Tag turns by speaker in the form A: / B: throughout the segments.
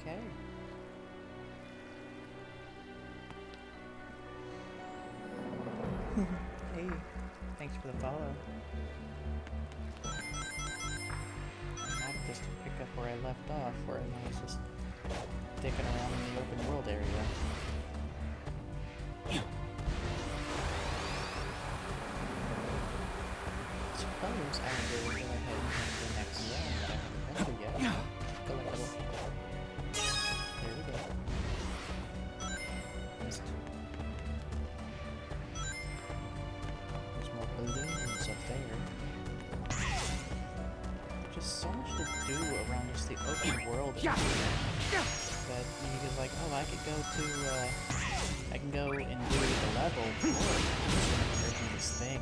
A: Okay. Hey, thanks for the follow. I'll just pick up where I left off, where I was just dicking around in the open world area. Suppose I will go ahead and do the next zone that I haven't been to yet. Collectible. There we go. Missed. There's more balloons up there. Just so much to do around just the open world that you can like, oh, I could go to, I can go and do the level before this thing.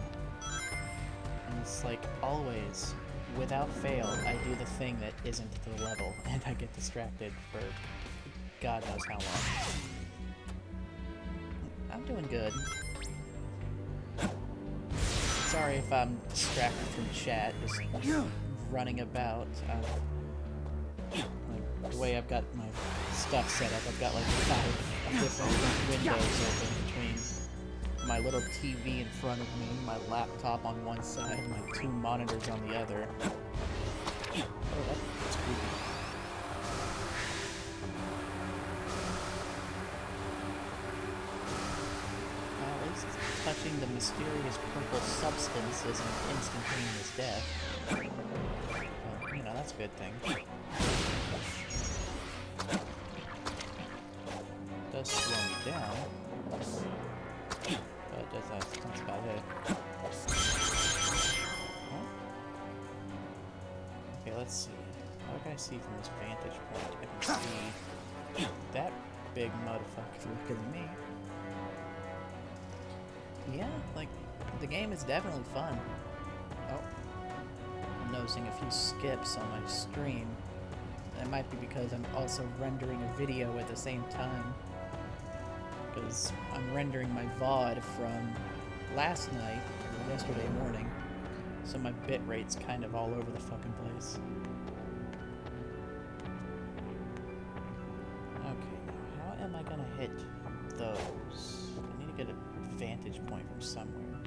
A: And it's like, always, without fail, I do the thing that isn't the level, and I get distracted for God knows how long. I'm doing good. Sorry if I'm distracted from chat, just running about. Like, the way I've got my stuff set up, I've got like 5 different windows open between my little TV in front of me, my laptop on one side, my 2 monitors on the other. Oh, that's creepy. At least touching the mysterious purple substance isn't instantaneous death. You know, that's a good thing. It does slow me down. But that's about it. Oh. Okay, let's see. What can I see from this vantage point? I can see that big motherfucker looking at me. Yeah, like, the game is definitely fun. Oh. I'm noticing a few skips on my stream. That might be because I'm also rendering a video at the same time. Because I'm rendering my VOD from last night, or yesterday morning, so my bitrate's kind of all over the fucking place. Okay, now how am I gonna hit those? I need to get a vantage point from somewhere.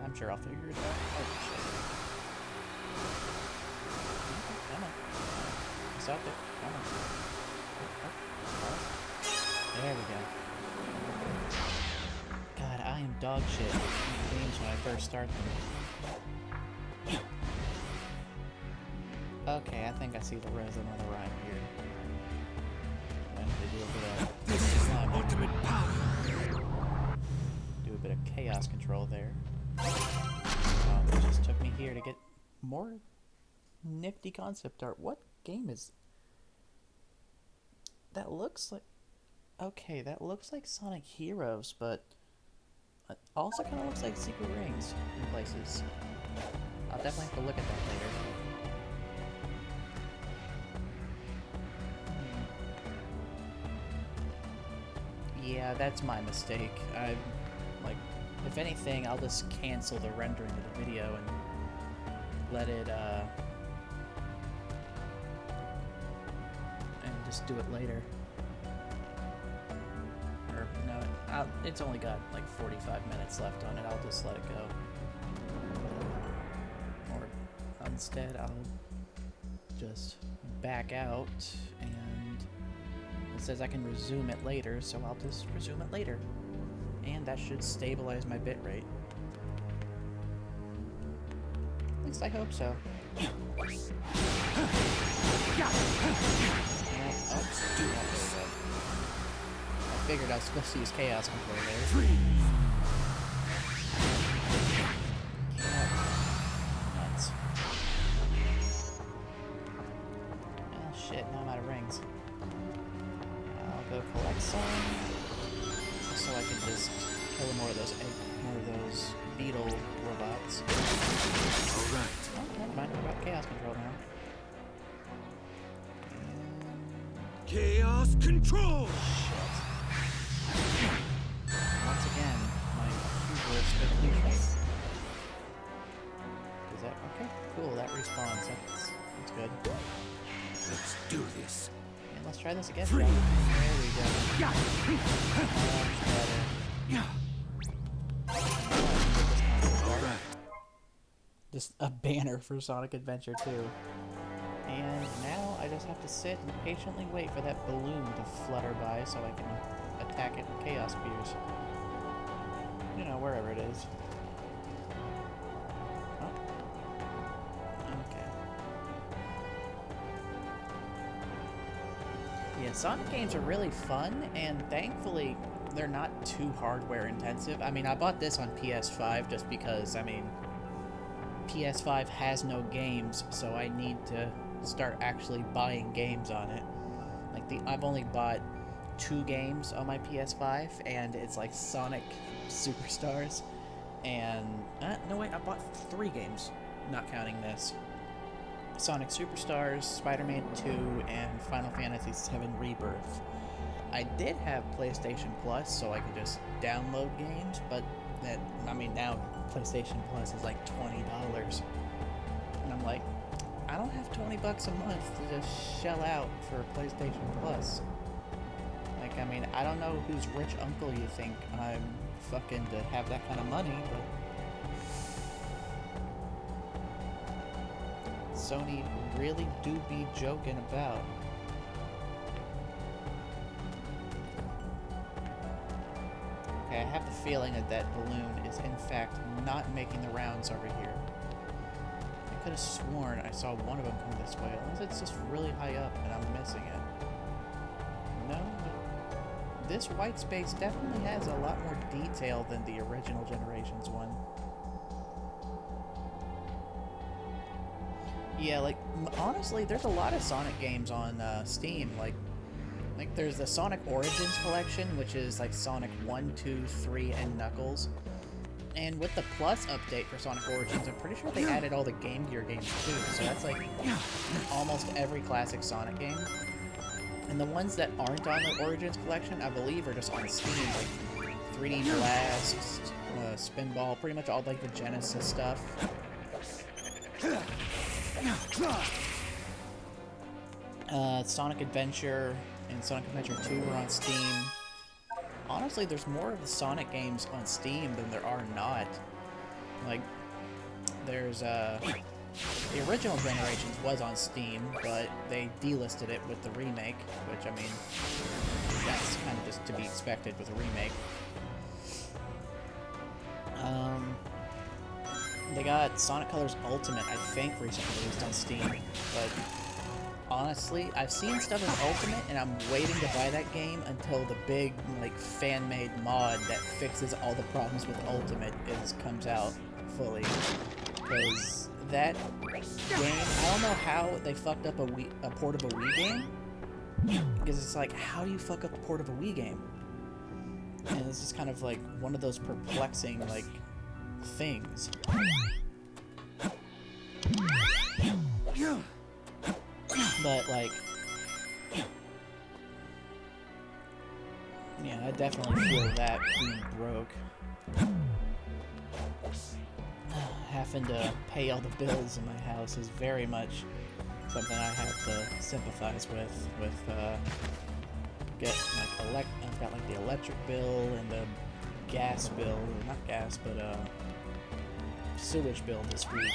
A: I'm sure I'll figure it out. Oh, shit. Come on. It's out there. Come on. Oh. There we go. God, I am dog shit in games when I first start them. Okay, I think I see the resin on the right here. I need to do a bit of slime ultimate power. Do a bit of chaos control there. It just took me here to get more nifty concept art. What game is that? Looks like... Okay, that looks like Sonic Heroes, but it also kind of looks like Secret Rings in places. I'll definitely have to look at that later. Yeah, that's my mistake. Like, if anything, I'll just cancel the rendering of the video and let it, and just do it later. No, it's only got like 45 minutes left on it. I'll just let it go. Or instead, I'll just back out, and it says I can resume it later, so I'll just resume it later. And that should stabilize my bitrate. At least I hope so. I figured I was supposed to use chaos control there. Nuts. Oh shit, now I'm out of rings. I'll go collect some, so I can just kill more of those beetle robots.
B: Alright.
A: Oh, never mind, I've got chaos control now.
B: Chaos control!
A: Once again, my hubris conclusion. Is that okay? Cool, that respawns. That's good.
B: Let's do this.
A: And let's try this again. There we go.
B: All right.
A: Just a banner for Sonic Adventure 2. And now I just have to sit and patiently wait for that balloon to flutter by so I can attack it with Chaos Spears. You know, wherever it is. Oh. Okay. Yeah, Sonic games are really fun, and thankfully they're not too hardware intensive. I mean, I bought this on PS5 just because, I mean, PS5 has no games, so I need to start actually buying games on it. Like, I've only bought 2 games on my PS5, and it's like Sonic Superstars, and no wait, I bought 3 games, not counting this. Sonic Superstars, Spider-Man 2, and Final Fantasy VII Rebirth. I did have PlayStation Plus, so I could just download games, but that, I mean, now PlayStation Plus is like $20, and I'm like, I don't have $20 a month to just shell out for PlayStation Plus. Like, I mean, I don't know whose rich uncle you think I'm fucking to have that kind of money, but Sony really do be joking about. Okay, I have the feeling that that balloon is in fact not making the rounds over here. I could have sworn I saw one of them come this way, unless it's just really high up and I'm missing it. No, this white space definitely has a lot more detail than the original Generations one. Yeah, like, honestly, there's a lot of Sonic games on Steam. Like there's the Sonic Origins collection, which is like Sonic 1, 2, 3, and Knuckles. And with the Plus update for Sonic Origins, I'm pretty sure they added all the Game Gear games too. So that's like almost every classic Sonic game. And the ones that aren't on the Origins collection, I believe, are just on Steam, like 3D Blast, Spinball, pretty much all like the Genesis stuff. Sonic Adventure and Sonic Adventure 2 are on Steam. Honestly, there's more of the Sonic games on Steam than there are not. Like, there's, the original Generations was on Steam, but they delisted it with the remake, which, I mean, that's kind of just to be expected with a remake. They got Sonic Colors Ultimate, I think, recently released on Steam, but honestly, I've seen stuff in Ultimate, and I'm waiting to buy that game until the big, like, fan-made mod that fixes all the problems with Ultimate comes out fully. Because that game, I don't know how they fucked up a port of a Wii game. Because it's like, how do you fuck up the port of a Wii game? And it's just kind of like one of those perplexing, like, things. But, like, yeah, I definitely feel that being broke. Having to pay all the bills in my house is very much something I have to sympathize with. I've got like the electric bill and the gas bill, or not gas, but sewage bill this week.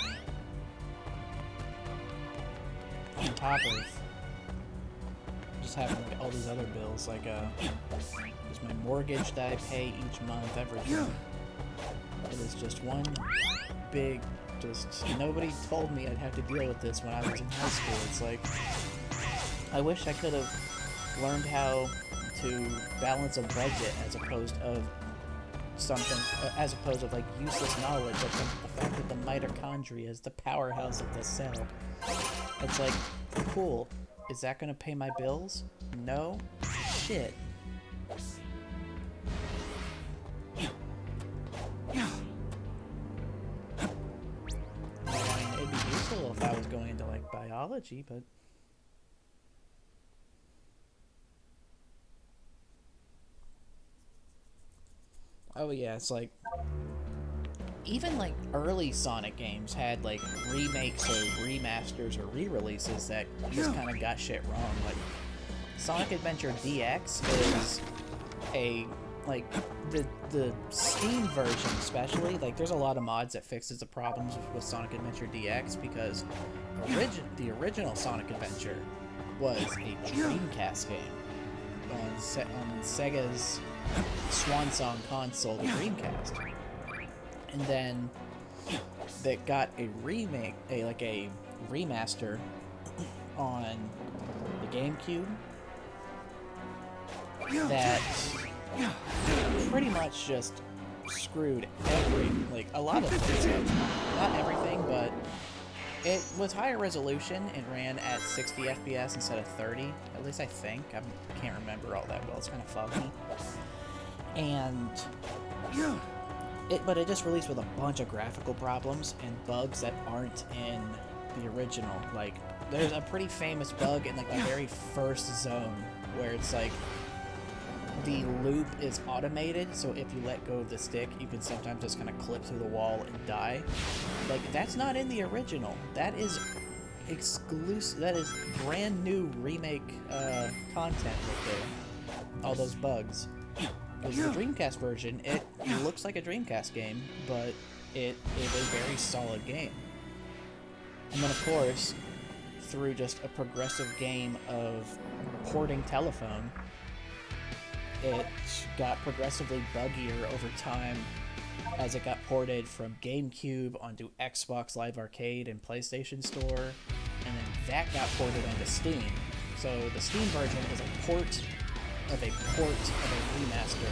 A: On top of just having like all these other bills, like there's my mortgage that I pay each month, everything. It is just one big, nobody told me I'd have to deal with this when I was in high school. It's like, I wish I could have learned how to balance a budget as opposed of like useless knowledge of the fact that the mitochondria is the powerhouse of the cell. It's like, cool. Is that gonna pay my bills? No? Shit. I mean, it'd be useful if I was going into, like, biology, but... Oh yeah, it's like... even like early Sonic games had like remakes or remasters or re-releases that just kind of got shit wrong. Like Sonic Adventure DX is a like the Steam version especially, like there's a lot of mods that fixes the problems with Sonic Adventure DX because the original Sonic Adventure was a Dreamcast game on Sega's swan song console, the Dreamcast. And then they got a remake, a remaster on the GameCube that pretty much just screwed a lot of things up. Not everything, but it was higher resolution. It ran at 60 FPS instead of 30, at least I think. I can't remember all that well, it's kind of foggy. And but it just released with a bunch of graphical problems and bugs that aren't in the original. Like, there's a pretty famous bug in like the very first zone where it's like the loop is automated, so if you let go of the stick, you can sometimes just kind of clip through the wall and die. Like, that's not in the original. That is exclusive. That is brand new remake content right there. All those bugs. Because the Dreamcast version, it looks like a Dreamcast game, but it is a very solid game. And then, of course, through just a progressive game of porting telephone, it got progressively buggier over time as it got ported from GameCube onto Xbox Live Arcade and PlayStation Store, and then that got ported onto Steam. So the Steam version is a port of a remaster,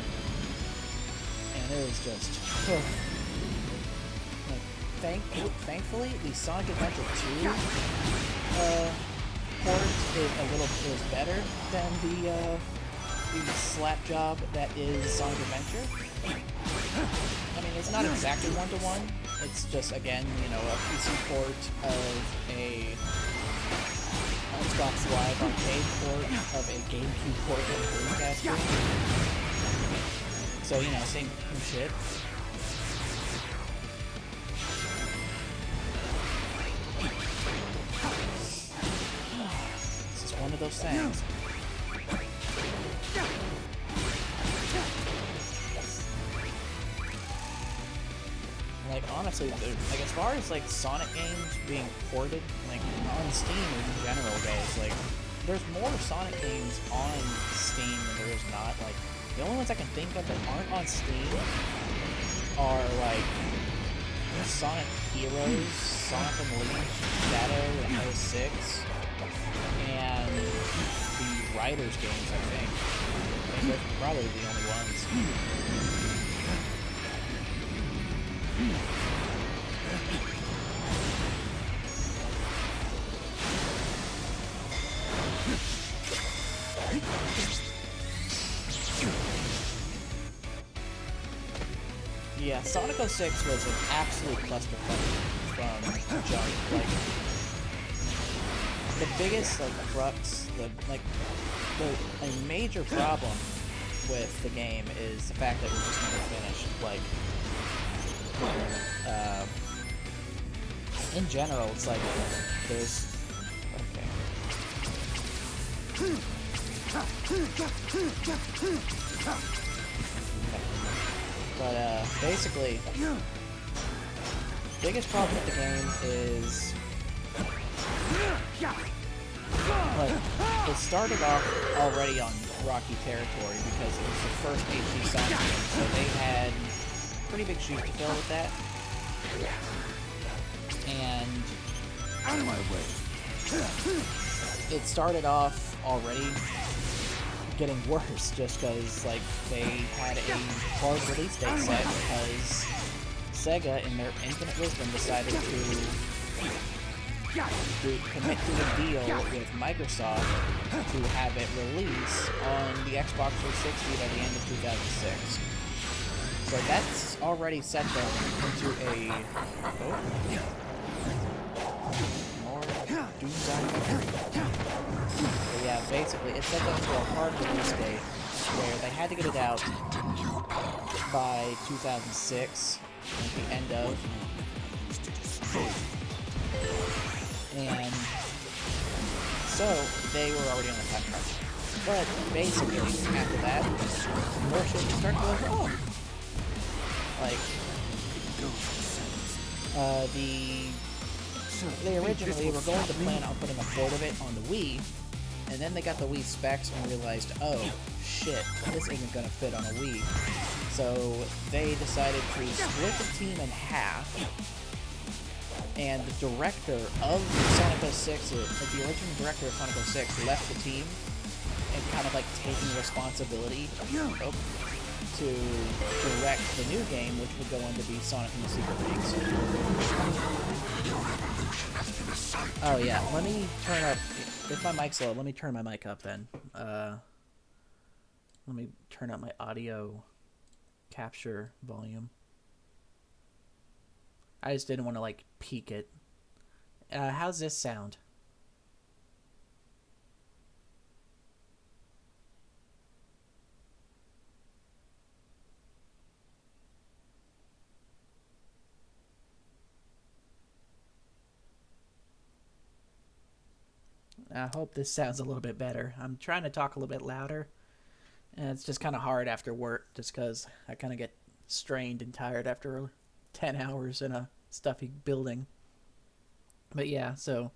A: and it was just like, thankfully the Sonic Adventure 2 port is better than the slap job that is Sonic Adventure. I mean, it's not exactly one-to-one. It's just, again, you know, a PC port of a Xbox Live Arcade port of a GameCube port of a Dreamcast game. So, you know, same shit. It's just one of those things. Like, honestly, like, as far as, like, Sonic games being ported, like, on Steam in general goes, like, there's more Sonic games on Steam than there is not. Like, the only ones I can think of that aren't on Steam are, like, Sonic Heroes, Sonic Unleashed, Shadow, and 06, and the Riders games, I think. I think those are probably the only ones. Yeah, Sonic 06 was an absolute clusterfuck from jump. Like, the biggest, like, crux, a major problem with the game is the fact that it was just never finished. Like, in general, it's like, there's... Okay. But, basically, biggest problem with the game is, like, it started off already on rocky territory because it was the first HD Sonic game, so they had pretty big shoes to fill with that. And
B: Out of my way.
A: It started off already getting worse just because, like, they had a hard release date set because Sega, in their infinite wisdom, decided to commit to a deal with Microsoft to have it release on the Xbox 360 by the end of 2006. So that's already set them into a... More Doomsday. But yeah, basically, it set them to a hard release date where they had to get it out by 2006 at the end of. And so they were already on a time crunch. But basically, after that, commercials start going wrong. Like, they originally were going to plan on putting a port of it on the Wii, and then they got the Wii specs and realized, oh shit, this isn't gonna fit on a Wii. So they decided to split the team in half, and the director of Sonic 06, the original director of Sonic 06, left the team and kind of like taking responsibility to direct the new game, which would go on to be Sonic and the Secret Rings. Oh yeah, let me turn up, if my mic's low, let me turn my mic up then. Let me turn up my audio capture volume. I just didn't want to like peak it. How's this sound? I hope this sounds a little bit better. I'm trying to talk a little bit louder, and it's just kind of hard after work just because I kind of get strained and tired after 10 hours in a stuffy building. But yeah, so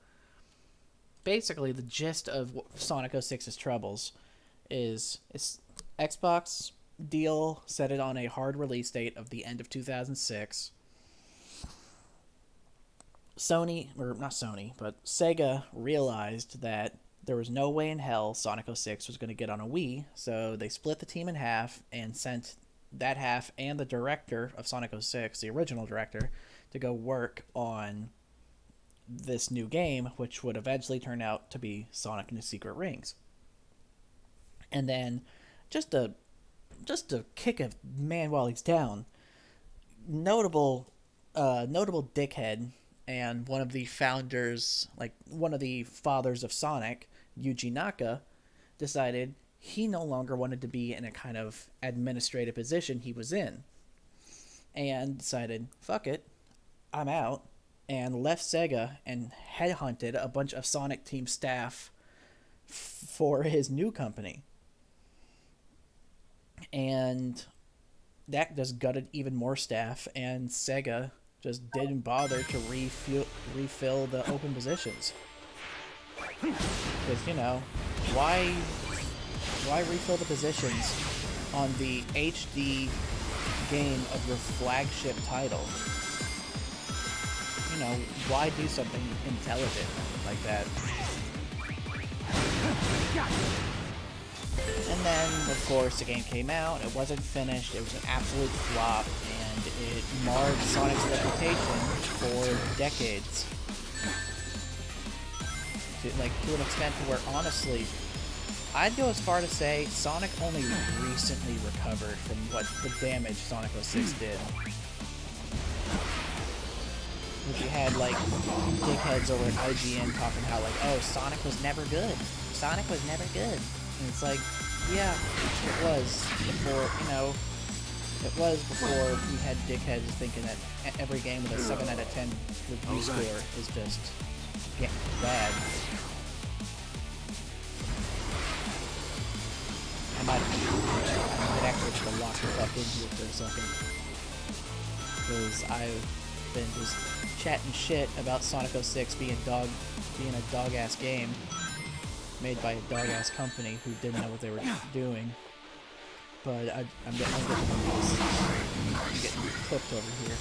A: basically the gist of Sonic 06's troubles is Xbox deal set it on a hard release date of the end of 2006. Sega realized that there was no way in hell Sonic 06 was going to get on a Wii, so they split the team in half and sent that half and the director of Sonic 06, the original director, to go work on this new game, which would eventually turn out to be Sonic and the Secret Rings. And then, just to kick a man while he's down, notable dickhead and one of the founders, like one of the fathers of Sonic, Yuji Naka, decided he no longer wanted to be in a kind of administrative position he was in, and decided, fuck it, I'm out, and left Sega and headhunted a bunch of Sonic team staff for his new company. And that just gutted even more staff, and Sega just didn't bother to refill the open positions. Because, you know, why refill the positions on the HD game of your flagship title? You know, why do something intelligent like that? And then, of course, the game came out, it wasn't finished, it was an absolute flop, and it marred Sonic's reputation for decades. To an extent to where, honestly, I'd go as far to say Sonic only recently recovered from what the damage Sonic 06 did. If you had, like, dickheads over at IGN talking how, like, oh, Sonic was never good. Sonic was never good. And it's like, yeah, it was before, you know, it was before we had dickheads thinking that every game with a 7 out of 10 review score is just bad. I might actually just lock the fuck in here for a second. Because I've been just chatting shit about Sonic 06 being a dog-ass game made by a dog-ass company who didn't know what they were doing. But I'm getting cooked over here.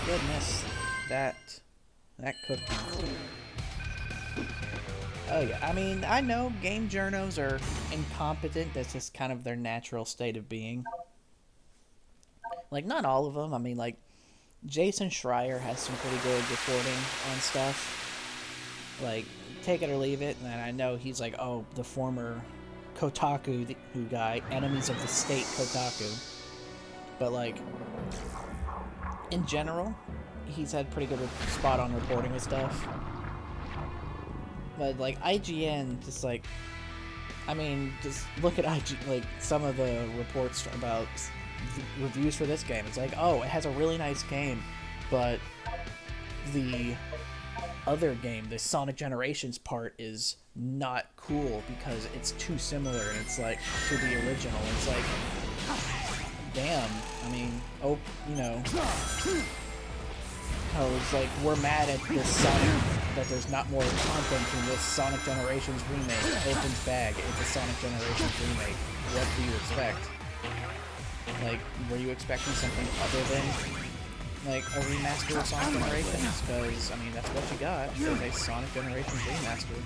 A: Goodness, that cooked me. Oh yeah, I mean, I know game journos are incompetent. That's just kind of their natural state of being. Like, not all of them. I mean, like, Jason Schreier has some pretty good reporting on stuff. Like, take it or leave it, and I know he's like, oh, the former Kotaku who guy, enemies of the state Kotaku. But like, in general, he's had pretty good spot on reporting and stuff. But like IGN, just like, I mean, just look at like some of the reports about reviews for this game. It's like, oh, it has a really nice game, but the other game, the Sonic Generations part, is not cool because it's too similar, and it's like to the original. It's like, damn. I mean, oh, you know, it's like we're mad at this Sonic that there's not more content in this Sonic Generations remake. Opens bag. It's a Sonic Generations remake. What do you expect? Like, were you expecting something other than like a remaster of Sonic Generations? Because, I mean, that's what you got. It's a Sonic Generations remaster.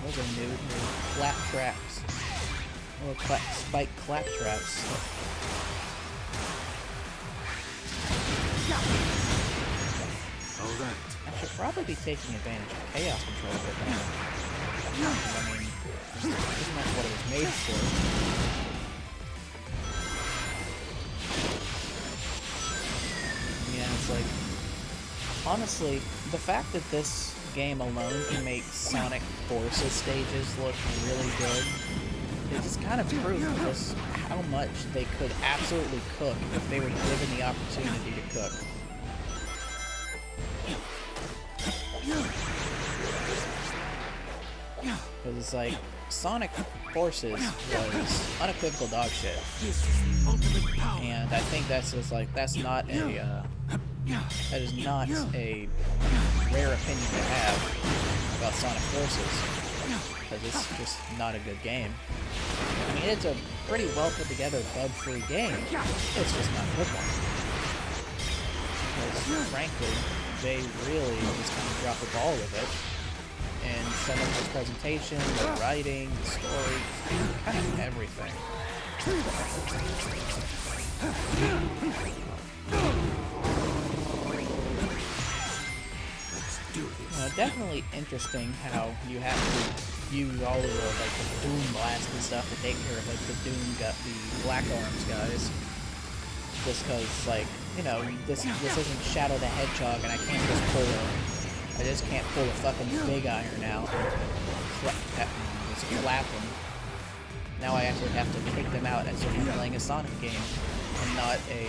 A: Those are new clap traps. Little spike clap traps.
B: Alright.
A: I should probably be taking advantage of Chaos Control for that. I mean, isn't that what it was made for? Yeah, it's like, honestly, the fact that this game alone can make Sonic Forces stages look really good, it just kind of proves just how much they could absolutely cook if they were given the opportunity to cook. Because it's like, Sonic Forces was unequivocal dog shit. And I think that's just like, that's not a, that is not a rare opinion to have about Sonic Forces. Because it's just not a good game. I mean, it's a pretty well put together, bug-free game. It's just not a good one. Because, frankly, they really just kind of dropped the ball with it. And some of the presentation, the writing, the story, kind of everything. Definitely interesting how you have to use all of the like the Doom Blast and stuff to take care of like the Black Arms guys. Just because, like, you know, this isn't Shadow the Hedgehog, and I just can't pull a fucking Big Iron out and just clap them. Now I actually have to take them out as if I'm playing a Sonic game, and not a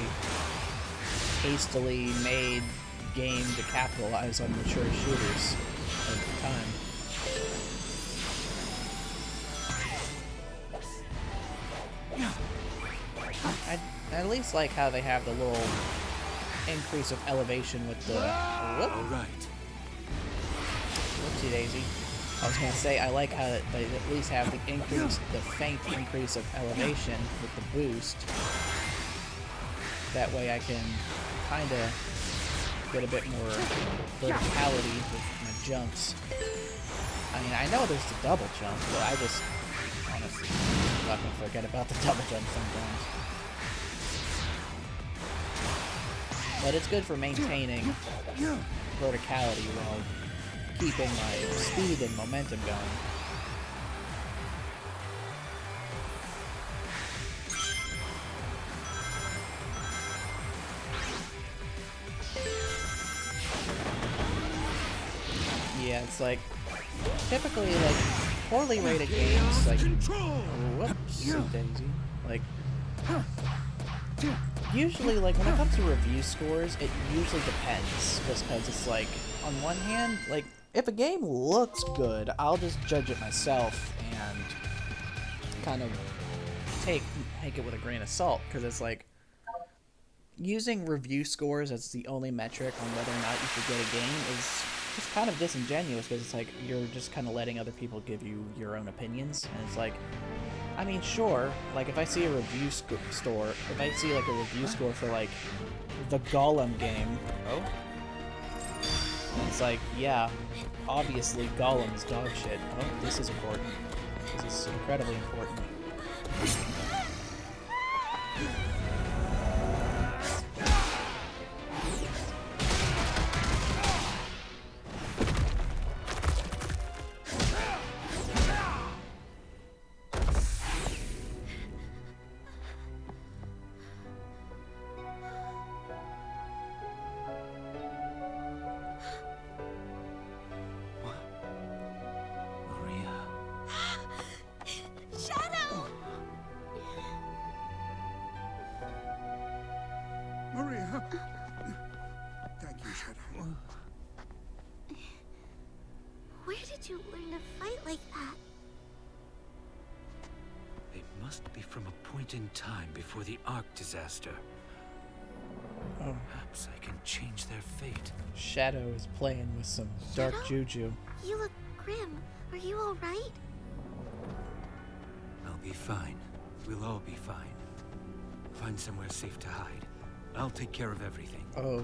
A: hastily made game to capitalize on mature shooters at the time. I at least like how they have the little increase of elevation with the... Whoop.
B: All right.
A: Whoopsie daisy. I was gonna say, I like how they at least have the increase, the faint increase of elevation with the boost. That way I can kind of get a bit more verticality with my jumps. I mean, I know there's the double jump, but I just honestly fucking forget about the double jump sometimes. But it's good for maintaining verticality while keeping my speed and momentum going. Yeah, it's like, typically, like, poorly rated games, like, whoops, daisy, like, usually, like, when it comes to review scores, it usually depends, just because it's like, on one hand, like, if a game looks good, I'll just judge it myself and kind of take it with a grain of salt, because it's like, using review scores as the only metric on whether or not you should get a game is just kind of disingenuous, because it's like, you're just kind of letting other people give you your own opinions, and it's like, I mean, sure, like, if I see a review if I see, like, a review score for, like, the Gollum game, it's like, yeah, obviously Gollum is dog shit. Oh, this is important. This is incredibly important.
B: must be from a point in time before the Ark disaster.
A: Oh.
B: Perhaps I can change their fate.
A: Shadow is playing with some dark
C: Shadow?
A: juju.
C: You look grim. Are you alright?
B: I'll be fine. We'll all be fine. Find somewhere safe to hide. I'll take care of everything.
A: Oh,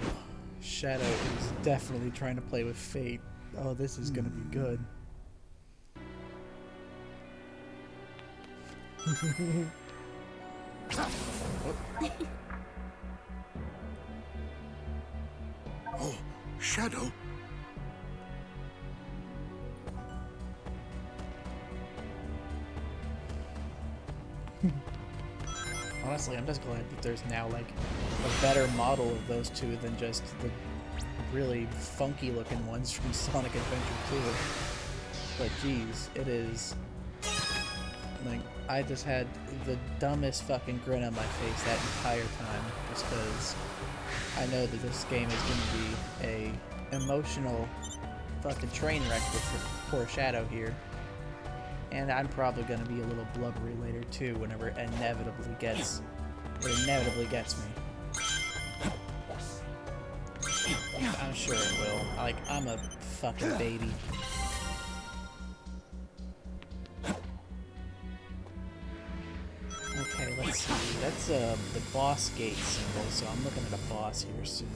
A: Shadow is definitely trying to play with fate. Oh, this is gonna be good.
D: Oh, Shadow?
A: Honestly, I'm just glad that there's now like a better model of those two than just the really funky looking ones from Sonic Adventure 2. But geez, it is like I just had the dumbest fucking grin on my face that entire time just because I know that this game is going to be a emotional fucking train wreck with poor Shadow here. And I'm probably going to be a little blubbery later too whenever it inevitably gets me. I'm sure it will. Like, I'm a fucking baby. Okay, let's see. That's the boss gate symbol, so I'm looking at a boss here soon.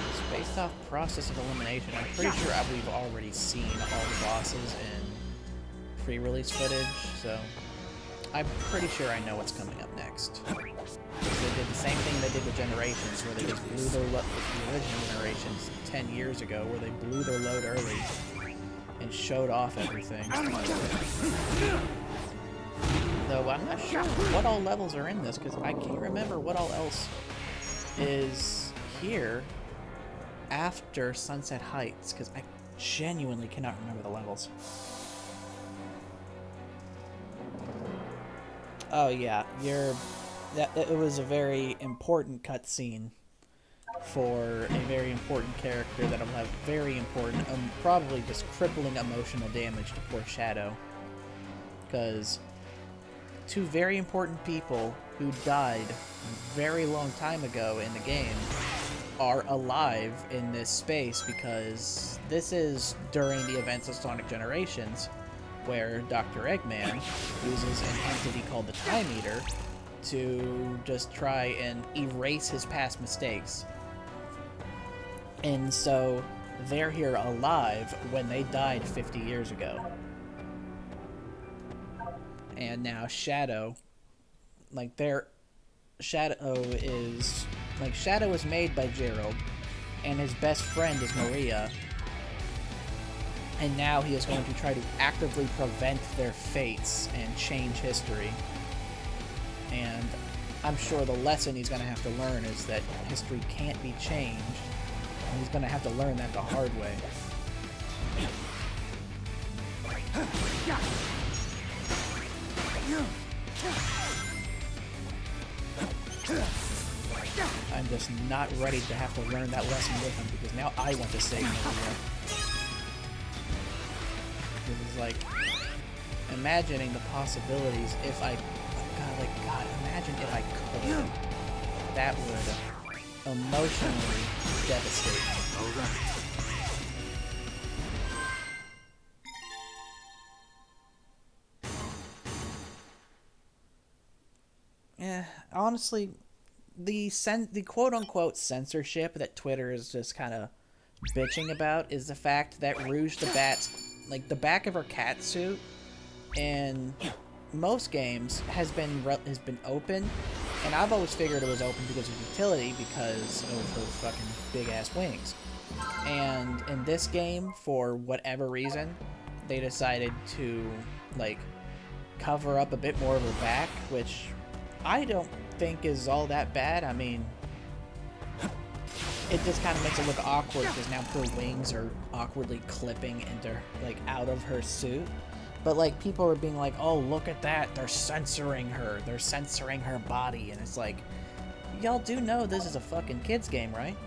A: It's based off process of elimination. I'm pretty sure we've already seen all the bosses in pre-release footage, so I'm pretty sure I know what's coming up next. They did the same thing they did with Generations, where they just blew their load, the original Generations 10 years ago, where they blew their load early and showed off everything. Though I'm not sure what all levels are in this, because I can't remember what all else is here after Sunset Heights, because I genuinely cannot remember the levels. Oh yeah, it was a very important cutscene for a very important character that'll have very important, probably just crippling emotional damage to poor Shadow. Because two very important people who died a very long time ago in the game are alive in this space, because this is during the events of Sonic Generations, where Dr. Eggman uses an entity called the Time Eater to just try and erase his past mistakes. And so they're here alive when they died 50 years ago. And now Shadow, Shadow is made by Gerald, and his best friend is Maria. And now he is going to try to actively prevent their fates and change history. And I'm sure the lesson he's going to have to learn is that history can't be changed. And he's going to have to learn that the hard way. I'm just not ready to have to learn that lesson with him, because now I want to save Maria. It was like imagining the possibilities if I God, imagine if I could. That would emotionally devastate me.
B: All right.
A: Yeah, honestly, the quote-unquote censorship that Twitter is just kind of bitching about is the fact that Rouge the Bat's, like, the back of her cat suit in most games has been open, and I've always figured it was open because of utility, because of her fucking big-ass wings. And in this game, for whatever reason, they decided to, like, cover up a bit more of her back, which I don't think is all that bad. I mean, it just kind of makes it look awkward because now her wings are awkwardly clipping into, like, out of her suit. But, like, people are being like, oh, look at that, they're censoring her. They're censoring her body. And it's like, y'all do know this is a fucking kids game, right?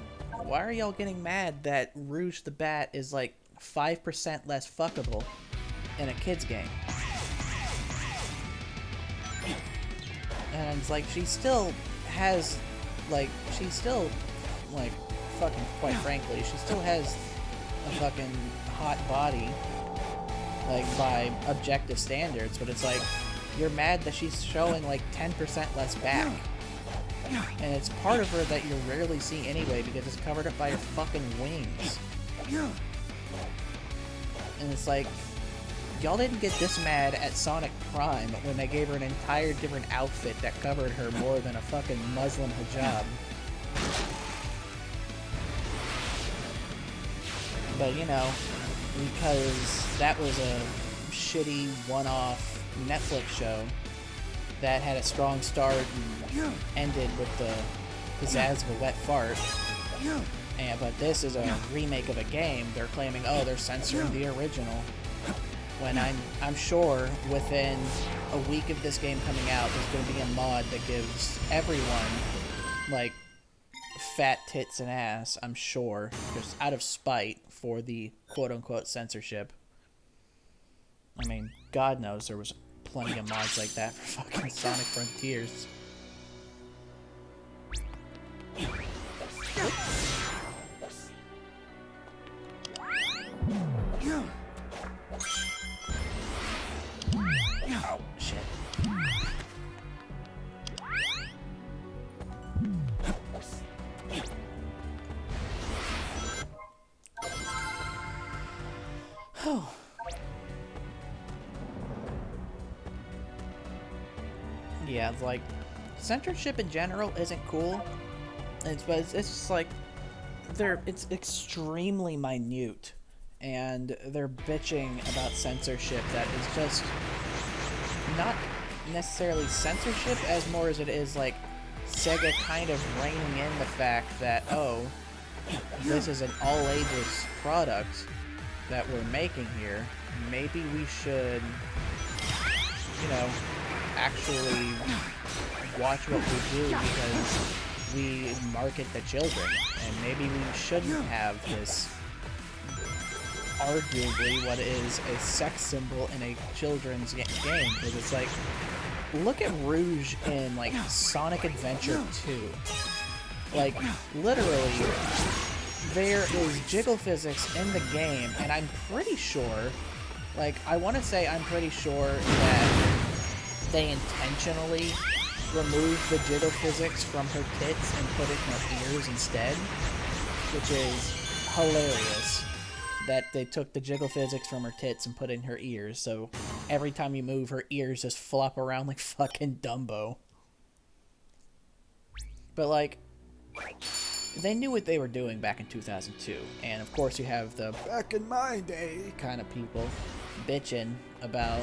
A: Why are y'all getting mad that Rouge the Bat is, like, 5% less fuckable in a kid's game. And it's like, she still has, like, fucking, quite frankly, she still has a fucking hot body, like, by objective standards, but it's like, you're mad that she's showing, like, 10% less back. And it's part of her that you rarely see anyway, because it's covered up by her fucking wings. And it's like, y'all didn't get this mad at Sonic Prime when they gave her an entire different outfit that covered her more than a fucking Muslim hijab. But, you know, because that was a shitty one-off Netflix show that had a strong start and ended with the pizzazz of a wet fart. But this is a remake of a game. They're claiming, oh, they're censoring the original. When I'm sure within a week of this game coming out, there's going to be a mod that gives everyone, like, fat tits and ass, I'm sure, just out of spite for the quote-unquote censorship. I mean, God knows there was plenty of mods like that for fucking Sonic Frontiers. Oh, shit. Oh. Yeah, it's like, censorship in general isn't cool. But it's just like, it's extremely minute. And they're bitching about censorship that is just not necessarily censorship as more as it is like Sega kind of reining in the fact that, oh, this is an all-ages product that we're making here. Maybe we should, you know, actually watch what we do because we market the children. And maybe we shouldn't have this arguably what is a sex symbol in a children's game, because it's like, look at Rouge in, like, Sonic Adventure 2. Like, literally, there is jiggle physics in the game, and I'm pretty sure, like, I want to say I'm pretty sure that they intentionally removed the jiggle physics from her tits and put it in her ears instead, which is hilarious. That they took the jiggle physics from her tits and put it in her ears, so every time you move, her ears just flop around like fucking Dumbo. But, like, they knew what they were doing back in 2002, and of course you have the back in my day kind of people bitching about,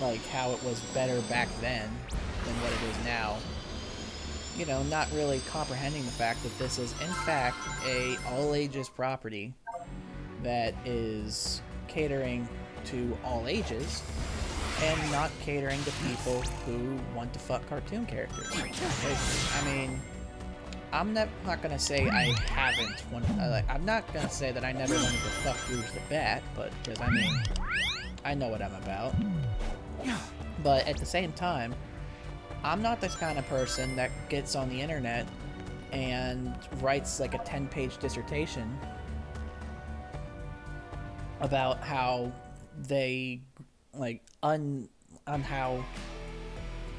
A: like, how it was better back then than what it is now. You know, not really comprehending the fact that this is, in fact, a all-ages property that is catering to all ages and not catering to people who want to fuck cartoon characters. Like, I mean, I'm not gonna say I haven't. I'm not gonna say that I never wanted to fuck Rouge the Bat, but because I mean, I know what I'm about. But at the same time, I'm not this kind of person that gets on the internet and writes like a 10-page dissertation about how they, like, on how,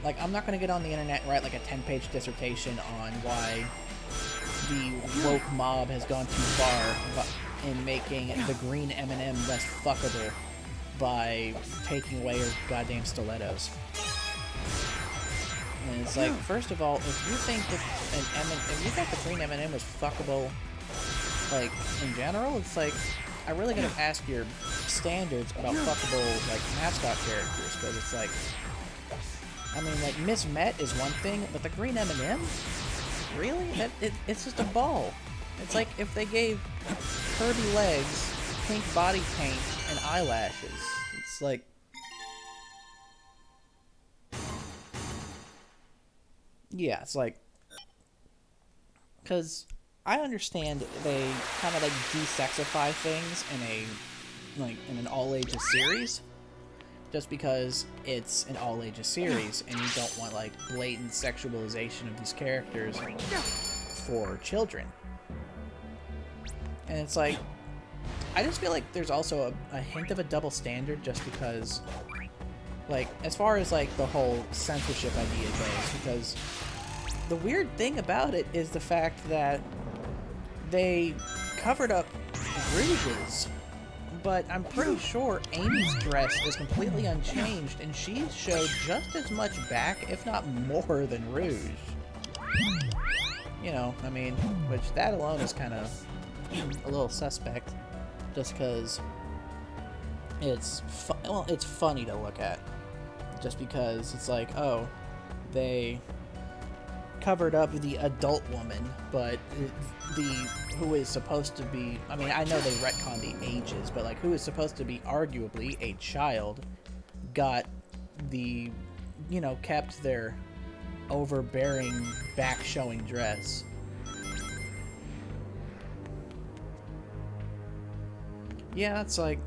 A: like, I'm not going to get on the internet and write like a 10-page dissertation on why the woke mob has gone too far in making the green M&M less fuckable by taking away her goddamn stilettos. And it's like, first of all, if you think that the green M&M was fuckable, like, in general, it's like, I really gotta ask your standards about fuckable, like, mascot characters, because it's like, I mean, like, Miss Met is one thing, but the green M&M? Really? It's just a ball. It's like if they gave curvy legs, pink body paint, and eyelashes. It's like, yeah, it's like, because I understand they kind of like desexify things in a like in an all ages series, just because it's an all ages series and you don't want like blatant sexualization of these characters for children. And it's like, I just feel like there's also a hint of a double standard, just because, like, as far as like the whole censorship idea goes, because the weird thing about it is the fact that they covered up Rouge's, but I'm pretty sure Amy's dress is completely unchanged, and she showed just as much back, if not more, than Rouge. You know, I mean, which that alone is kind of a little suspect, just because it's it's funny to look at, just because it's like, oh, they covered up the adult woman, but who is supposed to be, I mean, I know they retcon the ages, but like who is supposed to be arguably a child got the, you know, kept their overbearing back showing dress. Yeah, it's like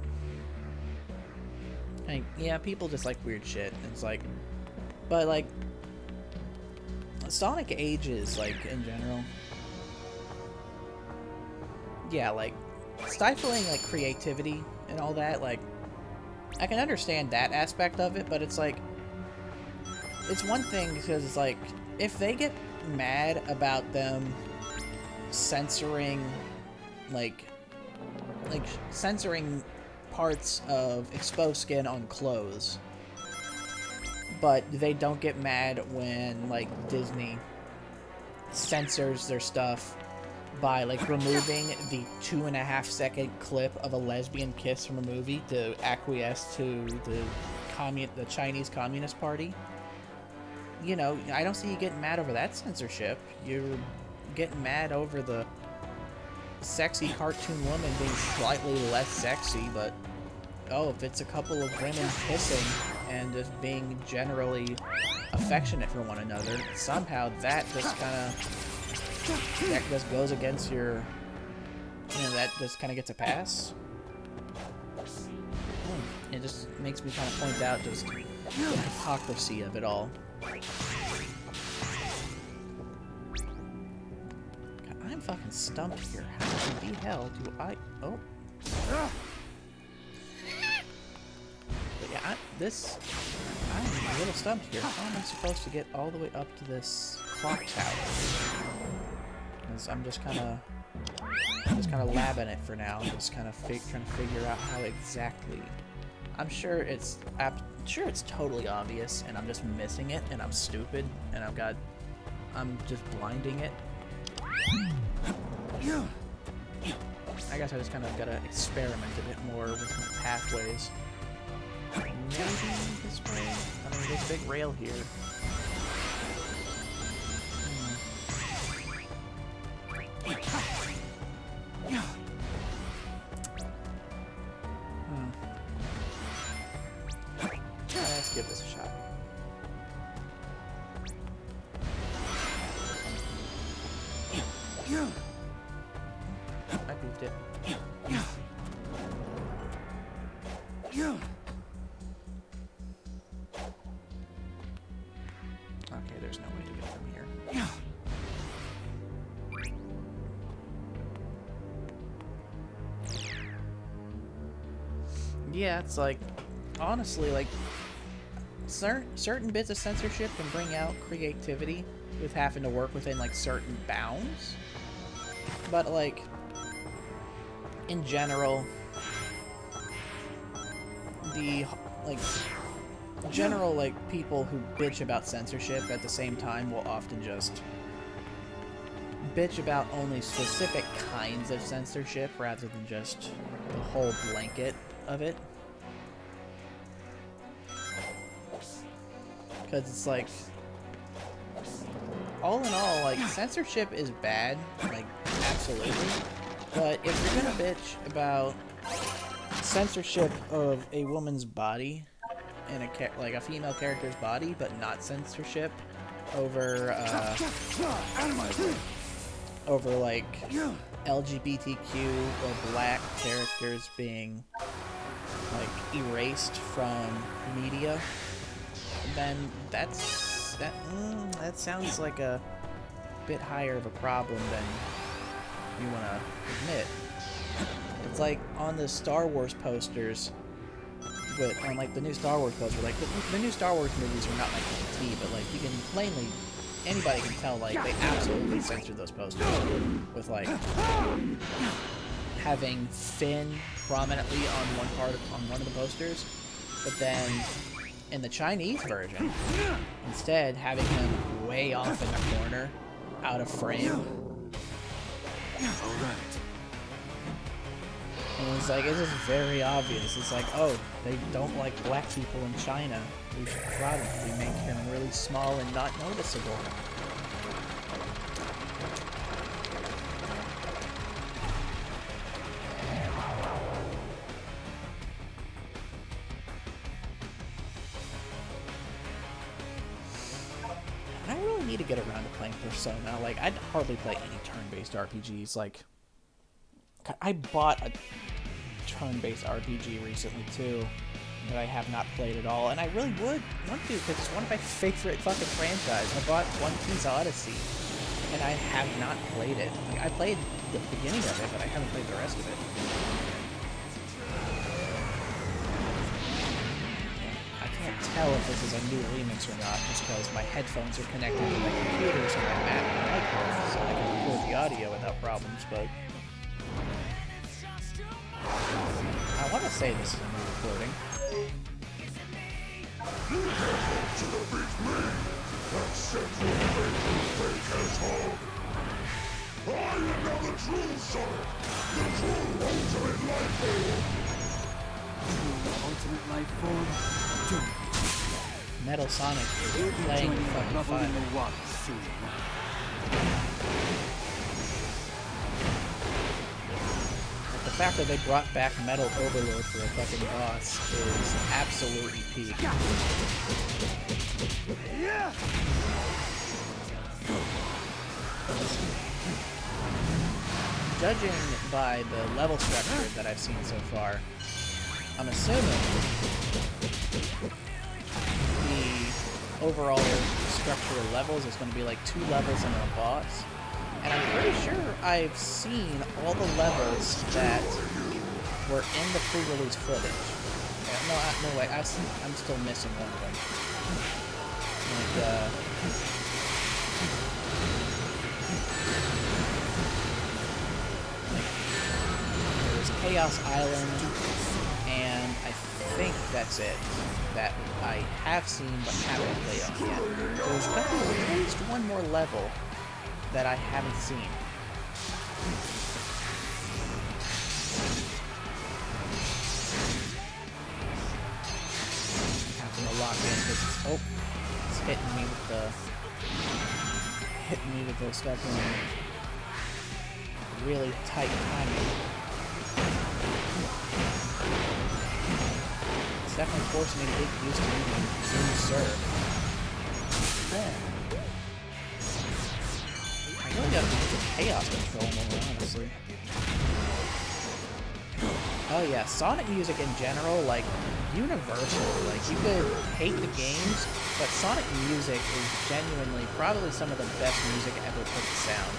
A: yeah, people just like weird shit. It's like, but like Sonic ages, like, in general. Yeah, like, stifling, like, creativity and all that, like, I can understand that aspect of it, but it's like, it's one thing because it's like, if they get mad about them censoring, like censoring parts of exposed skin on clothes, but they don't get mad when, like, Disney censors their stuff by, like, removing the 2.5-second clip of a lesbian kiss from a movie to acquiesce to the Chinese Communist Party. You know, I don't see you getting mad over that censorship. You're getting mad over the sexy cartoon woman being slightly less sexy, but oh, if it's a couple of women kissing and just being generally affectionate for one another, somehow that just kind of, that just goes against your, you know, that just kind of gets a pass. It just makes me kind of point out just the hypocrisy of it all. God, I'm fucking stumped here. How in the hell do I... Oh. But yeah, I'm a little stumped here. How am I supposed to get all the way up to this clock tower? Because I'm just kind of labbing it for now. I'm just kind of trying to figure out how exactly. I'm sure it's totally obvious, and I'm just missing it, and I'm stupid, and I'm just blinding it. I guess I just kind of gotta experiment a bit more with my pathways. Maybe this way? I mean, there's a big rail here. Let's give this a shot. I beefed it. Okay, there's no way to get from here. Yeah, it's like, honestly, like, certain bits of censorship can bring out creativity with having to work within, like, certain bounds. But, like, in general, people who bitch about censorship at the same time will often just bitch about only specific kinds of censorship rather than just the whole blanket of it. Because it's like, all in all, like, censorship is bad, like, absolutely. But if you're gonna bitch about censorship of a woman's body, and a female character's body, but not censorship over, like, LGBTQ or black characters being erased from media, then that sounds like a bit higher of a problem than you want to admit. It's like on the Star Wars posters, but on like the new Star Wars poster, like the new Star Wars movies are not my cup of tea, but like you can plainly, anybody can tell, like they absolutely censored those posters with like having Finn prominently on one of the posters, but then in the Chinese version, instead having him way off in the corner, out of frame.
B: All right.
A: And it's like, it's just very obvious. It's like, oh, they don't like black people in China. We should probably make them really small and not noticeable. I really need to get around to playing Persona. Like, I hardly play any turn-based RPGs. Like, I bought a turn-based RPG recently, too, that I have not played at all. And I really would want to, because it's one of my favorite fucking franchises. I bought One Piece Odyssey, and I have not played it. Like, I played the beginning of it, but I haven't played the rest of it. I can't tell if this is a new remix or not, just because my headphones are connected to my computer, so my Mac microphone, so I can record the audio without problems, but I want to say this is a new recording.
B: Ultimate life form.
A: Metal Sonic is playing fucking fun. The fact that they brought back Metal Overlord for a fucking boss is absolutely peak. Judging by the level structure that I've seen so far, I'm assuming the overall structure of levels is going to be like 2 levels and a boss. And I'm pretty sure I've seen all the levels that were in the pre-release footage. No way, I'm still missing one of them. Like, there's Chaos Island, and I think that's it. That I have seen but haven't played on yet. There's got to be at least one more level that I haven't seen. Having to lock in because it's hitting me with those stuff in really tight timing. It's definitely forcing me to get used to using Zoom Serve. Yeah. I really gotta use the chaos control more, honestly. Oh yeah, Sonic music in general, like, universal. Like, you could hate the games, but Sonic music is genuinely probably some of the best music ever put to sound.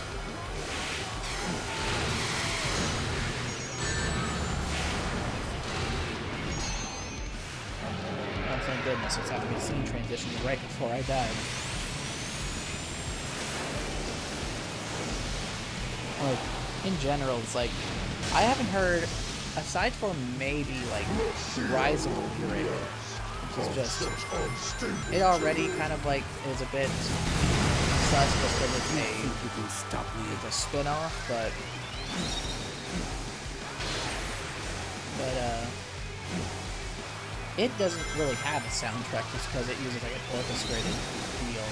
A: Oh, thank goodness, it's having a scene transition right before I died. Like, in general, it's like, I haven't heard, aside from maybe, like, Rise of the Lyric, which is just, it already kind of, like, is a bit sus because it's a spin-off, but, it doesn't really have a soundtrack just because it uses, like, an orchestrated feel.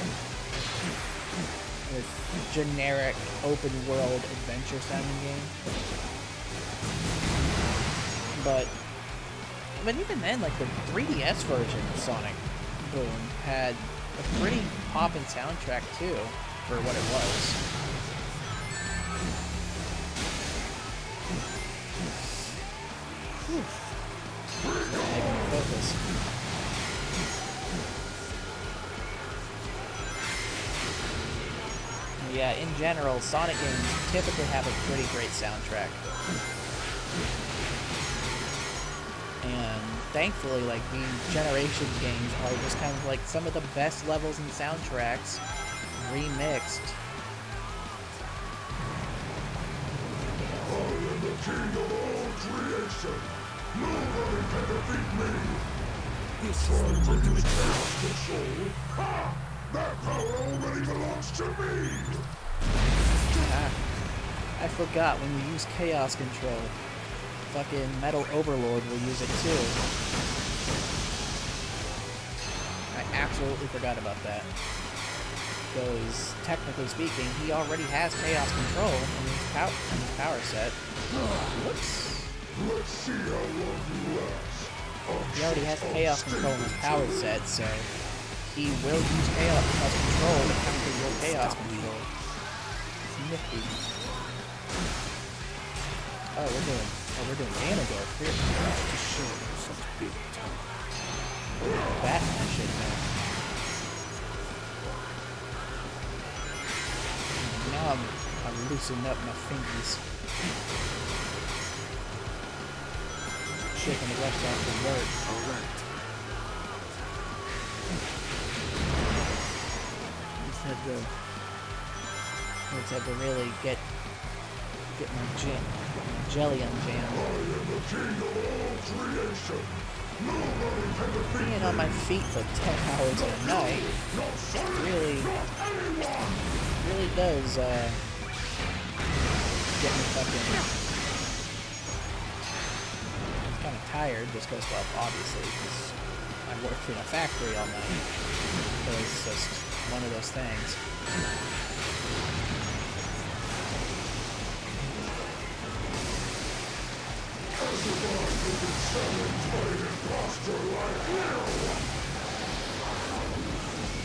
A: With generic open world adventure sounding game. But even then, like the 3DS version of Sonic Boom had a pretty poppin' soundtrack too, for what it was. Making me purpose. Yeah, in general, Sonic games typically have a pretty great soundtrack. And thankfully, like, these generation games are just kind of like some of the best levels and soundtracks remixed.
D: I am the king of all creation. Nobody can defeat me.
B: This is the ultimate
D: Chaos control. Ha! That power already belongs to me.
A: Ah, I forgot when you use Chaos Control. Fucking Metal Overlord will use it too. I absolutely forgot about that. Because, technically speaking, he already has Chaos Control in his power set. Whoops.
D: Let's see how long you last.
A: He already has Chaos Control in his power set, so he will use Chaos Control to counter your Chaos Control. It's nifty. Oh, we're doing Ganondorf here.
B: to show such big talent.
A: Batman shit now. Now I'm loosening up my fingers. Shaking the rust off the word.
B: Alright.
A: Just had to really get my jelly unjammed. Being on my feet for 10 hours a night really does get me fucking kind of tired just because, well, obviously, because I worked in a factory all night. So it's just one of those things.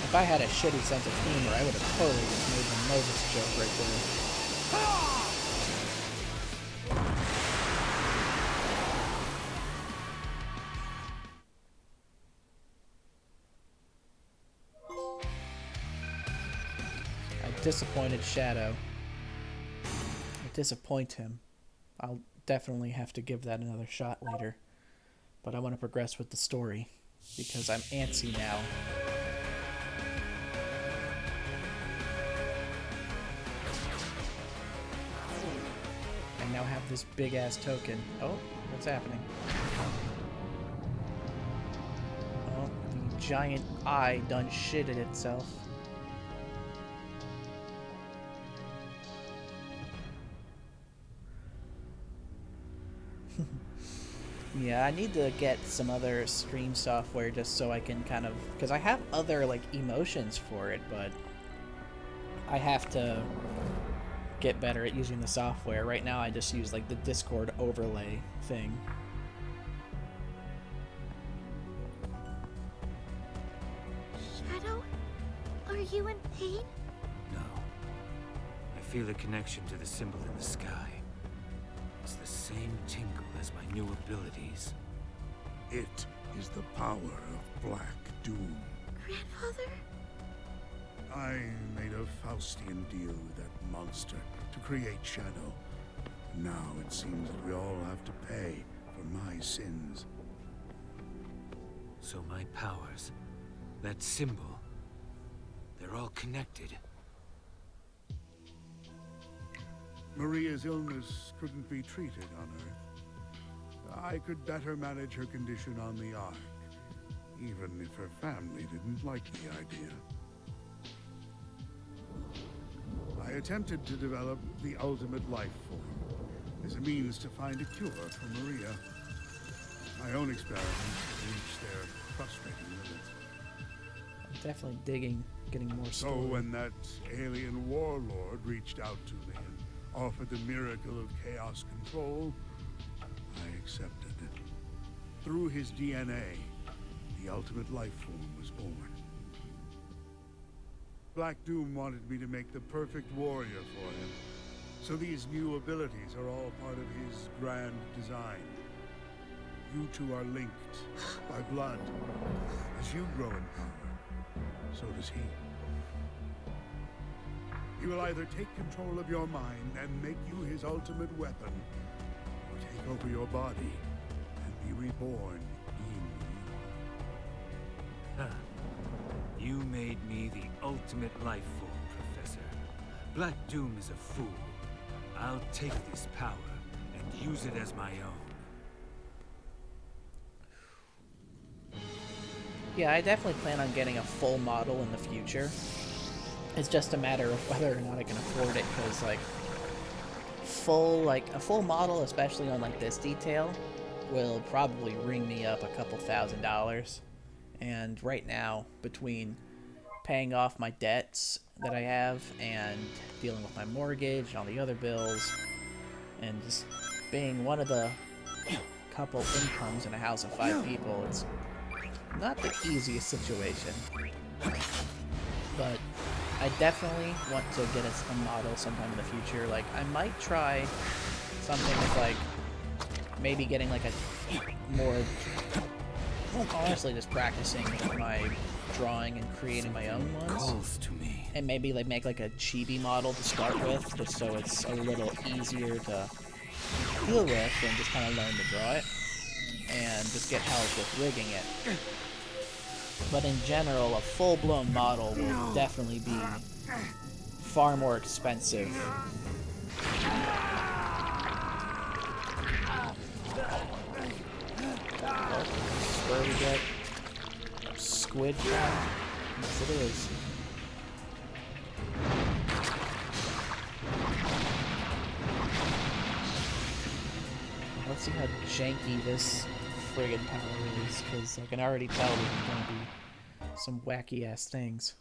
A: If I had a shitty sense of humor, I would have totally just made the Moses joke right there. I disappointed Shadow. I disappoint him. I'll definitely have to give that another shot later. But I want to progress with the story, because I'm antsy now. I now have this big-ass token. Oh, what's happening? Oh, the giant eye done shitted itself. Yeah, I need to get some other stream software just so I can kind of... Because I have other, like, emotions for it, but I have to get better at using the software. Right now I just use, like, the Discord overlay thing.
C: Shadow, are you in pain?
B: No. I feel a connection to the symbol in the sky. It's the same tingle as my new abilities.
D: It is the power of Black Doom.
C: Grandfather?
D: I made a Faustian deal with that monster to create Shadow. Now it seems that we all have to pay for my sins.
B: So my powers, that symbol, they're all connected.
D: Maria's illness couldn't be treated on Earth. I could better manage her condition on the Ark, even if her family didn't like the idea. I attempted to develop the ultimate life form as a means to find a cure for Maria. My own experiments have reached their frustrating limits.
A: I'm definitely digging getting more
D: So
A: story.
D: when that alien warlord reached out to me and offered the miracle of chaos control, I accepted it. Through his DNA, the ultimate life form was born. Black Doom wanted me to make the perfect warrior for him, so these new abilities are all part of his grand design. You two are linked by blood. As you grow in power, so does he. He will either take control of your mind and make you his ultimate weapon, or take over your body and be reborn in you.
B: You made me the ultimate life form, Professor. Black Doom is a fool. I'll take this power and use it as my own.
A: Yeah, I definitely plan on getting a full model in the future. It's just a matter of whether or not I can afford it, because like a full model, especially on like this detail, will probably ring me up a couple $1,000s. And right now, between paying off my debts that I have and dealing with my mortgage and all the other bills, and just being one of the couple incomes in a house of 5 people, it's not the easiest situation. But I definitely want to get a model sometime in the future. Like, I might try something with, like, maybe getting, like, a more... Well, honestly, just practicing my drawing and creating my own ones.
B: Calls to me.
A: And maybe, like, make, like, a chibi model to start with, just so it's a little easier to deal with and just kind of learn to draw it. And just get help with rigging it. But in general, a full-blown model will definitely be far more expensive. Oh, where we get squid from? Yes, it is. Let's see how janky this friggin' power is, because I can already tell there's going to be some wacky-ass things.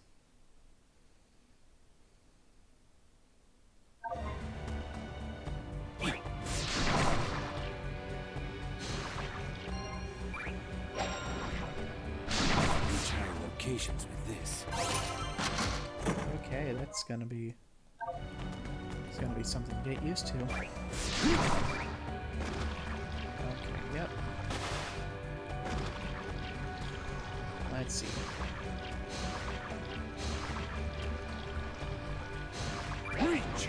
B: Locations with this.
A: Okay, that's gonna be something to get used to. Okay, yep. Let's see.
B: Reach.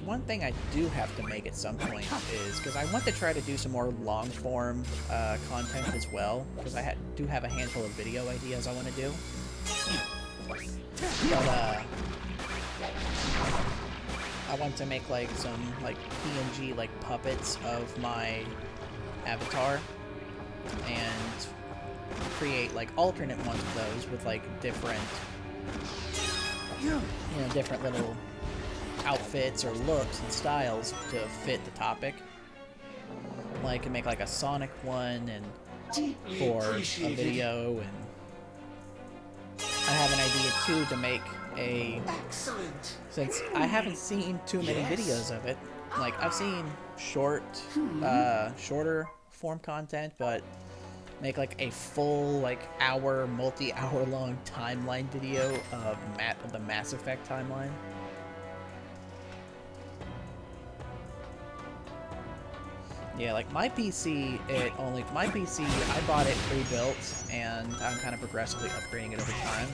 A: One thing I do have to make at some point is, because I want to try to do some more long-form content as well, because I do have a handful of video ideas I want to do. But I want to make like some like PNG like puppets of my avatar and create like alternate ones of those with like different, different little outfits or looks and styles to fit the topic. Like, and make like a Sonic one and for a video, and I have an idea too to make a...
E: Excellent.
A: Since I haven't seen too many videos of it, like I've seen shorter form content, but make like a full like multi-hour long timeline video of the Mass Effect timeline. Yeah, like my PC, I bought it pre-built, and I'm kind of progressively upgrading it over time.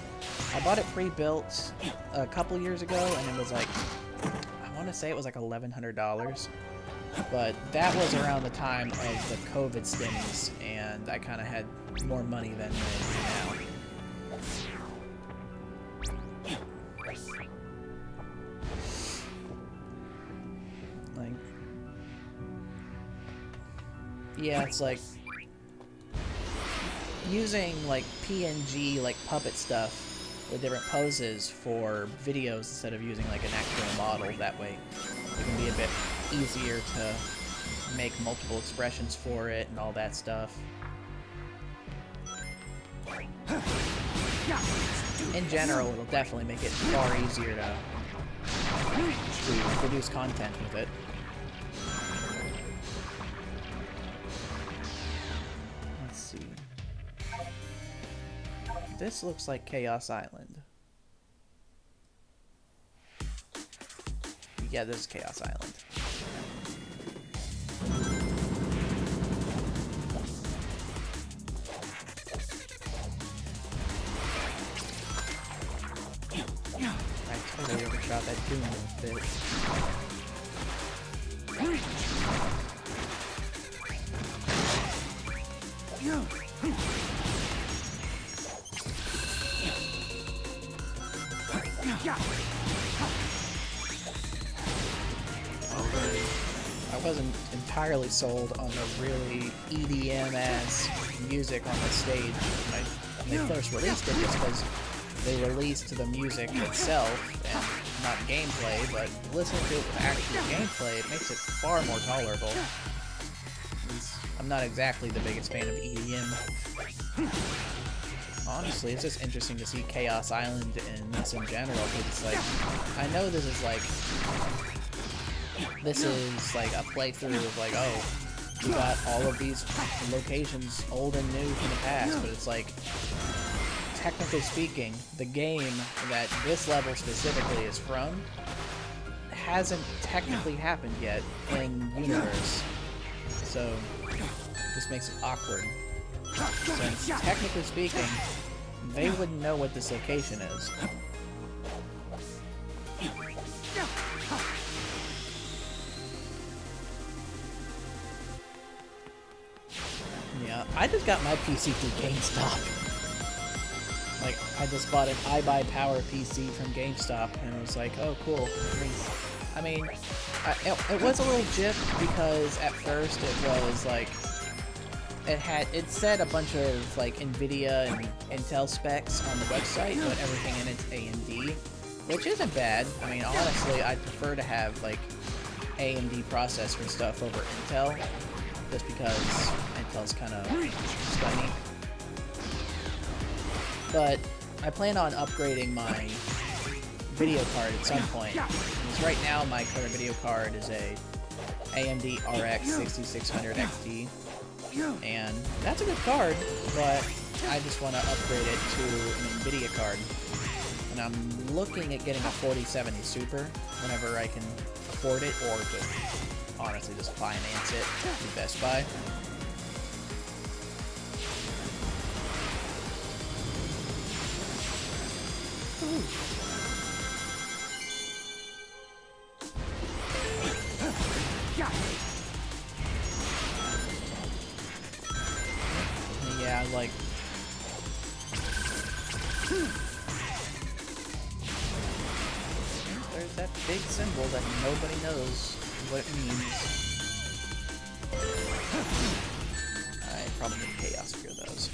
A: I bought it pre-built a couple years ago, and it was like, I want to say it was like $1,100, but that was around the time of the COVID stimmies, and I kind of had more money than I do now. Yeah, it's like using like PNG like puppet stuff with different poses for videos instead of using like an actual model. That way it can be a bit easier to make multiple expressions for it and all that stuff. In general, it'll definitely make it far easier to produce content with it. This looks like Chaos Island. Yeah, this is Chaos Island. I totally overshot that doom a bit. I wasn't entirely sold on the really EDM-ass music on the stage when they first released it, just because they released the music itself and not gameplay, but listening to it with actual gameplay, it makes it far more tolerable. I'm not exactly the biggest fan of EDM. Honestly, it's just interesting to see Chaos Island in this in general, because it's like, I know this is like a playthrough of like, oh, you got all of these locations, old and new from the past, but it's like, technically speaking, the game that this level specifically is from hasn't technically happened yet in universe. So this makes it awkward. Since technically speaking, they wouldn't know what this location is. Yeah, I just got my PC through GameStop. Like, I just bought an iBuyPower PC from GameStop, and it was like, oh, cool. I mean, it was a little gypped because at first it was like, it said a bunch of like NVIDIA and Intel specs on the website, but everything in it's AMD, which isn't bad. I mean, honestly, I'd prefer to have like AMD processor stuff over Intel, just because Intel's kind of scummy. But I plan on upgrading my video card at some point. Because right now my current video card is a AMD RX 6600 XT, and that's a good card, but I just want to upgrade it to an NVIDIA card. And I'm looking at getting a 4070 Super whenever I can afford it, or just honestly just finance it through Best Buy. Yeah, like... There's that big symbol that nobody knows what it means. I probably need chaos for those.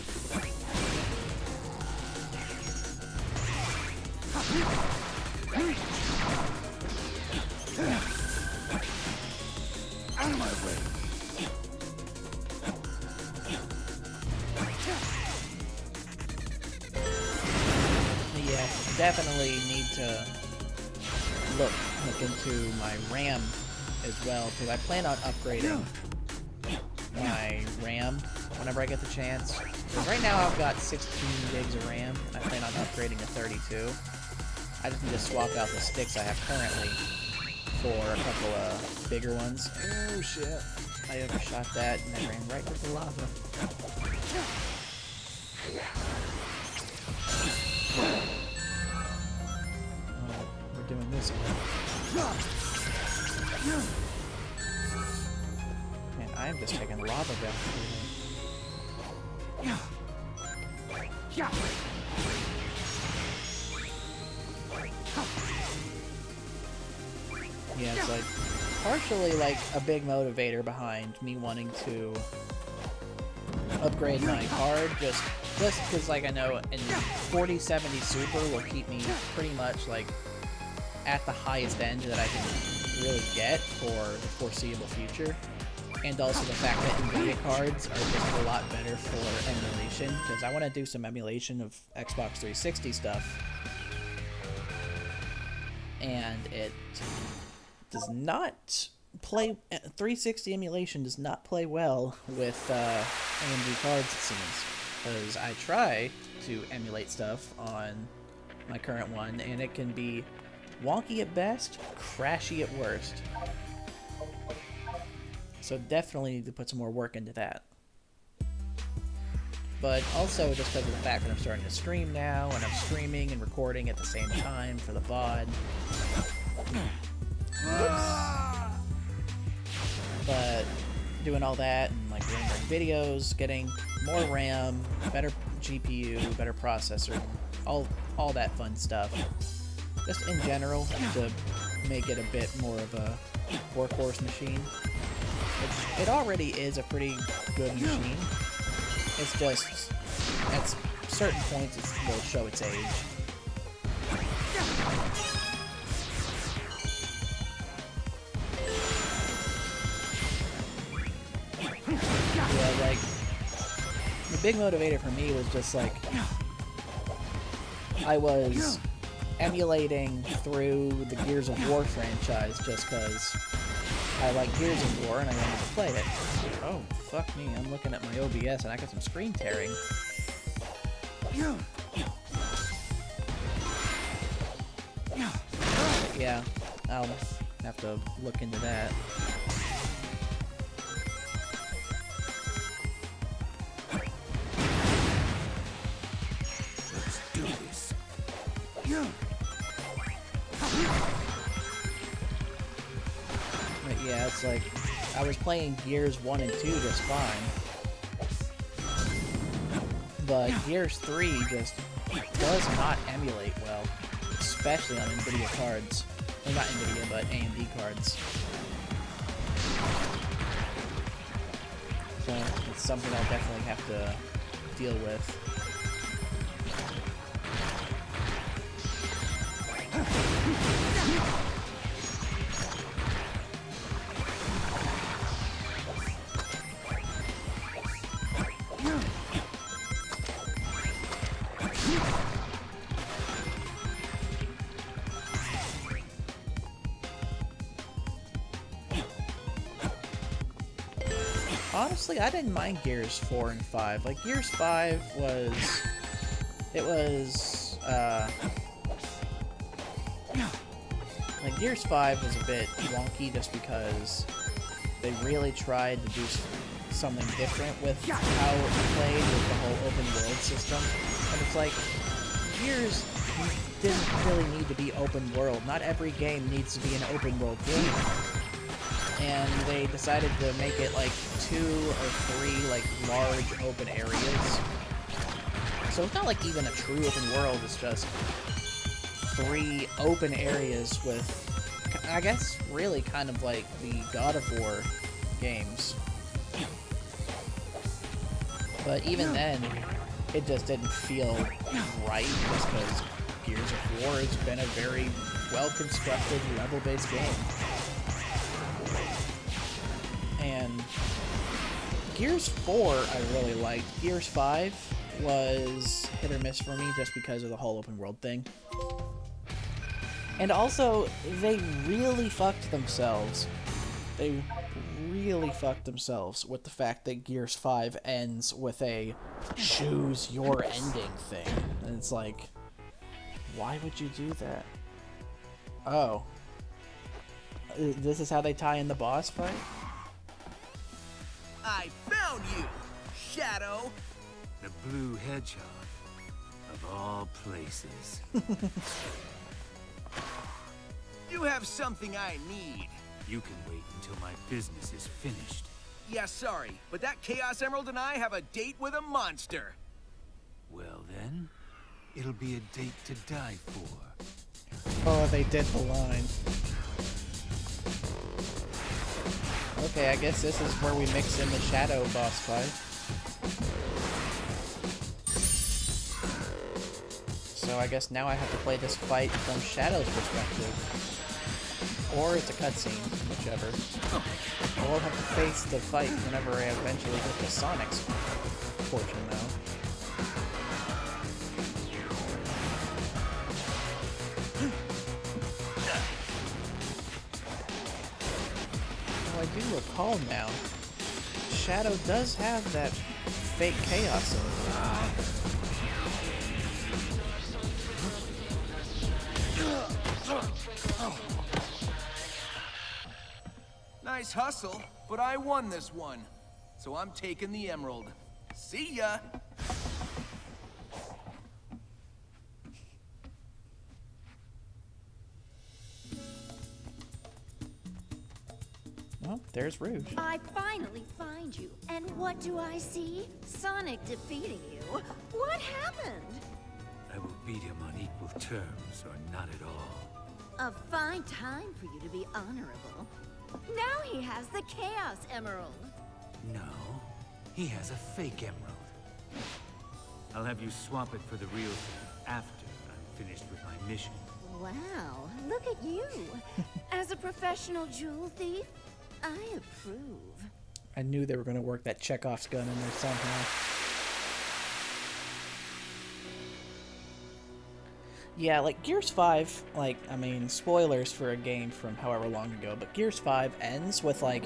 D: Out of my way.
A: Yeah, definitely need to look into my RAM as well, because I plan on upgrading my RAM whenever I get the chance. Because right now I've got 16 gigs of RAM, and I plan on upgrading to 32. I just need to swap out the sticks I have currently for a couple of bigger ones. Oh shit. I overshot that and I ran right into the lava. Oh, we're doing this again. Man, I'm just taking lava down here. Yeah, it's like partially like a big motivator behind me wanting to upgrade my card, just because like I know in 4070 Super will keep me pretty much like at the highest end that I can really get for the foreseeable future. And also the fact that NVIDIA cards are just a lot better for emulation, because I want to do some emulation of Xbox 360 stuff. And it does not play, 360 emulation does not play well with AMD cards, it seems. because I try to emulate stuff on my current one, and it can be wonky at best, crashy at worst. So definitely need to put some more work into that. But also just because of the fact that I'm starting to stream now, and I'm streaming and recording at the same time for the VOD. But doing all that and like rendering videos, getting more RAM, better GPU, better processor, all that fun stuff. Just in general to make it a bit more of a workhorse machine. It already is a pretty good machine. It's just at certain points it will show its age. Yeah, like, the big motivator for me was just like, I was emulating through the Gears of War franchise just because I like Gears of War and I wanted to play it. Oh, fuck me, I'm looking at my OBS and I got some screen tearing. Yeah, I'll have to look into that.
B: Let's do this.
A: But yeah, it's like, I was playing Gears 1 and 2 just fine. But Gears 3 just does not emulate well, especially on NVIDIA cards. Well, not NVIDIA, but AMD cards. So it's something I'll definitely have to deal with. Honestly, I didn't mind Gears 4 and 5. Like, Gears 5 was... Like, Gears 5 was a bit wonky just because they really tried to do something different with how it played with the whole open world system. And it's like, Gears didn't really need to be open world. Not every game needs to be an open world game. And they decided to make it like 2 or 3 like large open areas. So it's not like even a true open world, it's just 3 open areas with, I guess, really kind of like the God of War games. But even then, it just didn't feel right just because Gears of War has been a very well-constructed, level-based game. And Gears 4 I really liked. Gears 5 was hit or miss for me just because of the whole open world thing. And also, they really fucked themselves. They really fucked themselves with the fact that Gears 5 ends with a choose your ending thing. And it's like, why would you do that? Oh. This is how they tie in the boss fight?
E: I found you, Shadow!
B: The blue hedgehog, of all places.
E: You have something I need.
B: You can wait until my business is finished.
E: Yeah, sorry, but that Chaos Emerald and I have a date with a monster.
B: Well then, it'll be a date to die for.
A: Oh, they did the line. Okay, I guess this is where we mix in the Shadow boss fight. So I guess now I have to play this fight from Shadow's perspective. Or it's a cutscene, whichever. I will have to face the fight whenever I eventually get to Sonic's portion, though. Oh, I do recall now. Shadow does have that fake chaos in it.
E: Nice hustle, but I won this one. So I'm taking the emerald. See ya!
A: Well, there's Rouge.
C: I finally find you. And what do I see? Sonic defeating you. What happened?
B: I will beat him on equal terms, or not at all.
C: A fine time for you to be honorable. Now he has the Chaos Emerald.
B: No, he has a fake emerald. I'll have you swap it for the real thing after I'm finished with my mission.
C: Wow, look at you. As a professional jewel thief, I approve.
A: I knew they were going to work that Chekhov's gun in there somehow. Yeah, like Gears 5, like, I mean, spoilers for a game from however long ago, but Gears 5 ends with, like,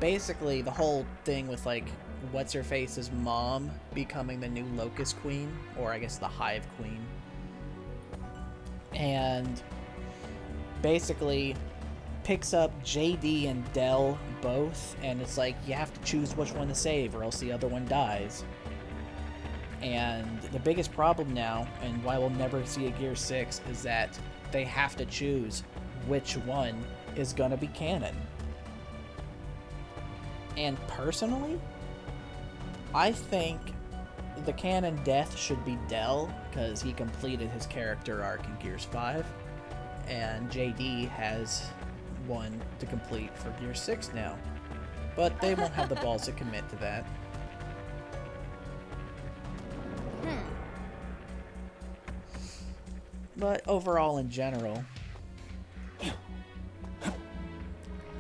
A: basically the whole thing with, like, What's-Her-Face's mom becoming the new Locust Queen, or I guess the Hive Queen. And basically picks up JD and Dell both, and it's like, you have to choose which one to save, or else the other one dies. And the biggest problem now, and why we'll never see a Gear 6, is that they have to choose which one is gonna be canon. And personally, I think the canon death should be Dell, because he completed his character arc in Gears 5, and JD has one to complete for Gear 6 now. But they won't have the balls to commit to that. But overall, in general,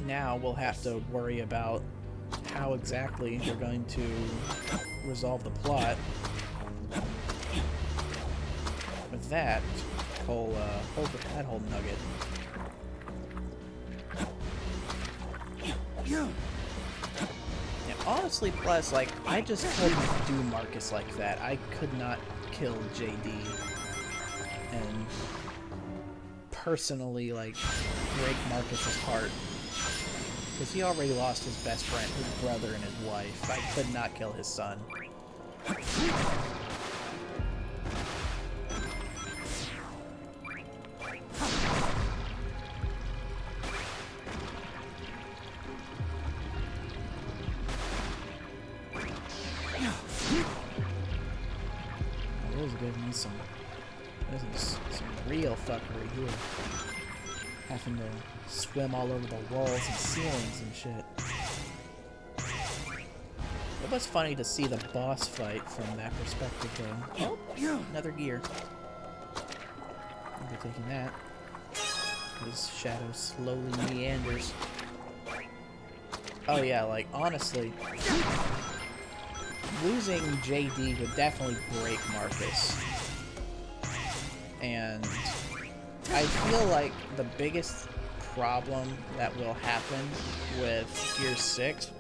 A: now we'll have to worry about how exactly they're going to resolve the plot with that whole nugget. Yeah, honestly, plus, like, I just couldn't do Marcus like that. I could not kill JD and personally, like, break Marcus's heart. Because he already lost his best friend, his brother, and his wife. I could not kill his son. Those give me some real fuckery here. Having to swim all over the walls and ceilings and shit. It was funny to see the boss fight from that perspective, though. Oh, another gear. I'll be taking that. His shadow slowly meanders. Oh yeah, like, honestly, losing JD would definitely break Marcus. And I feel like the biggest problem that will happen with Gear 6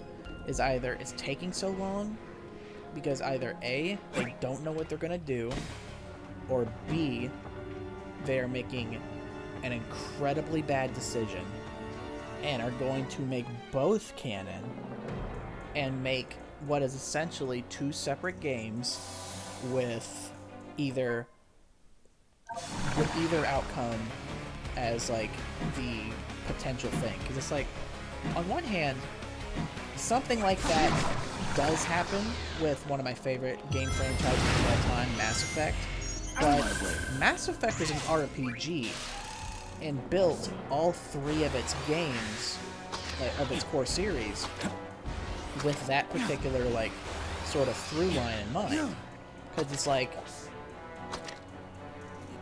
A: is either it's taking so long because either A, they don't know what they're gonna do, or B, they're making an incredibly bad decision and are going to make both canon and make what is essentially two separate games with either outcome as like the potential thing. Because it's like, on one hand, something like that does happen with one of my favorite game franchises of all time, Mass Effect. But Mass Effect is an RPG and built all three of its games, of its core series, with that particular, like, sort of through line in mind. Because it's like,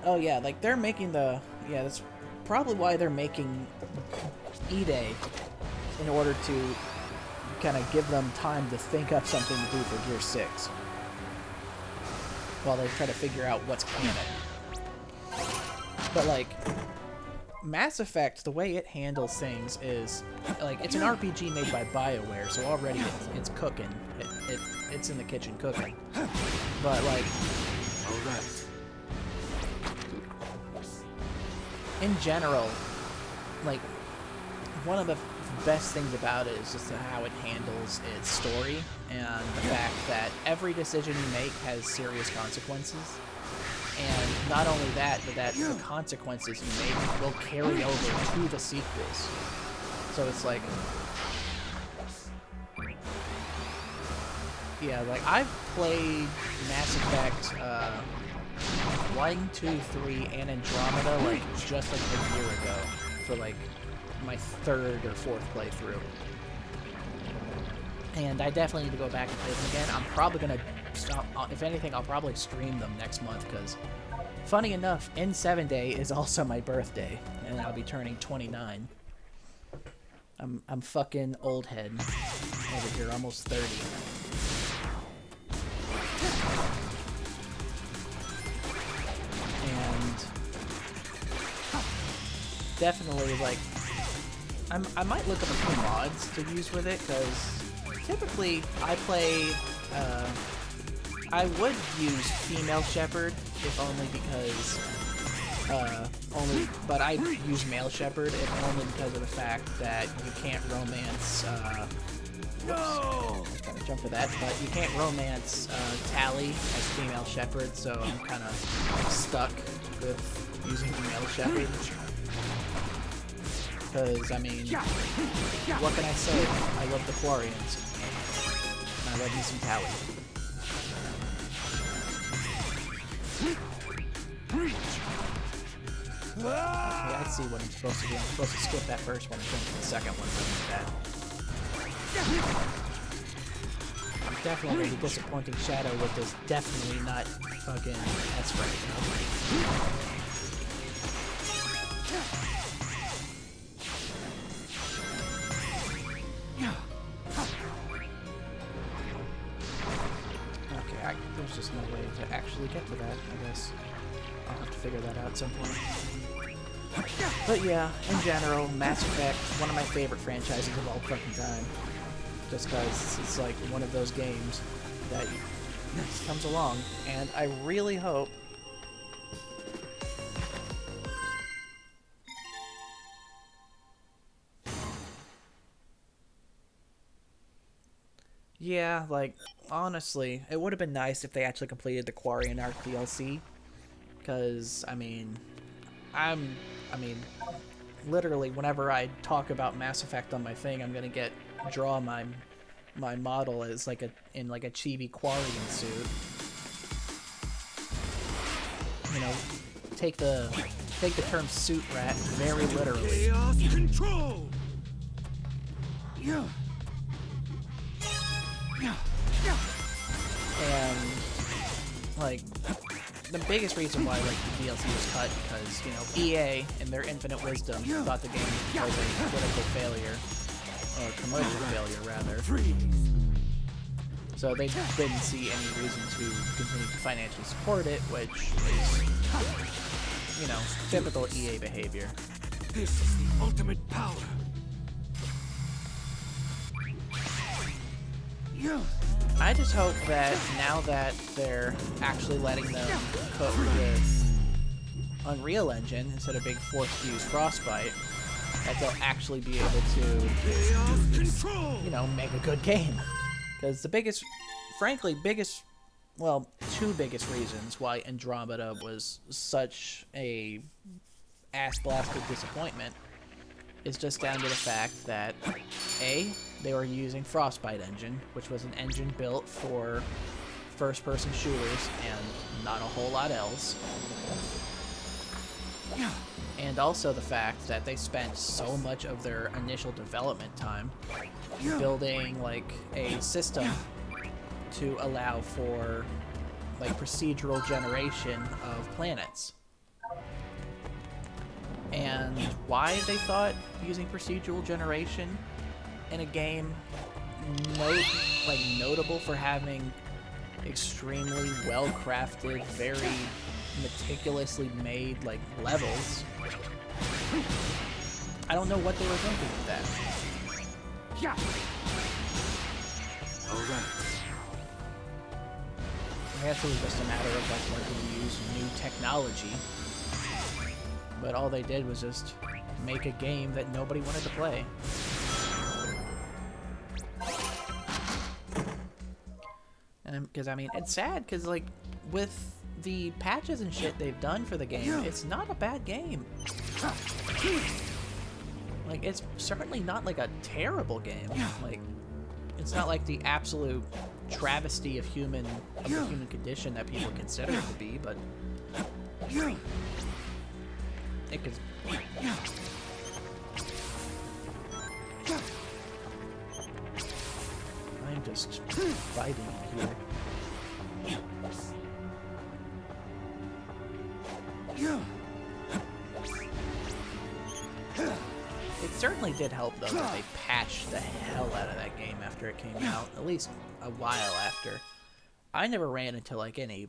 A: oh yeah, like, they're making the, yeah, that's probably why they're making E-Day, in order to kind of give them time to think up something to do for Gear 6. While they try to figure out what's canon. But, like, Mass Effect, the way it handles things is, like, it's an RPG made by BioWare, so already it's cooking. It's in the kitchen cooking. But, like, in general, like, one of the best things about it is just how it handles its story and the fact that every decision you make has serious consequences. And not only that, but that the consequences you make will carry over to the sequels. So it's like, yeah, like I've played Mass Effect 1, 2, 3, and Andromeda like just like a year ago for like my 3rd or 4th playthrough. And I definitely need to go back and play them again. I'm probably gonna stop. If anything, I'll probably stream them next month because, funny enough, in 7 days is also my birthday, and I'll be turning 29. I'm fucking old head over here, almost 30. And definitely, like, I might look up a few mods to use with it, because typically I play, I would use female shepherd, if only because, but I use male shepherd, if only because of the fact that you can't romance, whoops, I was trying to jump for that, but you can't romance, Tally as female shepherd, so I'm kind of stuck with using male shepherd. Because, I mean, what can I say? I love the Quarians. And I love me some Tally. Okay, I see what I'm supposed to do. I'm supposed to skip that first one and jump to the second one. I'm definitely going to be disappointing Shadow with this definitely not fucking S-Ray. Okay, there's just no way to actually get to that, I guess. I'll have to figure that out at some point. But yeah, in general, Mass Effect, one of my favorite franchises of all fucking time. Just because it's like one of those games that comes along, and I really hope yeah, like, honestly, it would have been nice if they actually completed the Quarian Arc DLC. Because, I mean, literally, whenever I talk about Mass Effect on my thing, I'm gonna draw my model as like in a chibi Quarian suit. You know, take the term suit rat very literally.
B: Chaos control.
A: And like the biggest reason why like the DLC was cut because, you know, EA in their infinite wisdom thought the game was a critical failure, or commercial failure rather. So they didn't see any reason to continue to financially support it, which is, you know, typical EA behavior.
B: This is the ultimate power.
A: I just hope that now that they're actually letting them cook with Unreal Engine instead of being forced to use Frostbite, that they'll actually be able to, you know, make a good game. Because the biggest, well, two biggest reasons why Andromeda was such a ass-blasted disappointment is just down to the fact that, A, they were using Frostbite engine, which was an engine built for first-person shooters and not a whole lot else. And also the fact that they spent so much of their initial development time building, like, a system to allow for, like, procedural generation of planets. And why they thought using procedural generation in a game notable for having extremely well-crafted, very meticulously made, like, levels. I don't know what they were thinking with that.
B: Alright.
A: I guess it was just a matter of, like, wanting to use new technology. But all they did was just make a game that nobody wanted to play. Because, I mean, it's sad, because, like, with the patches and shit they've done for the game, it's not a bad game. Like, it's certainly not, like, a terrible game. Like, it's not, like, the absolute travesty of the human condition that people consider it to be, but... It could... I'm just fighting here. It certainly did help, though, that they patched the hell out of that game after it came out, at least a while after. I never ran into, like, any,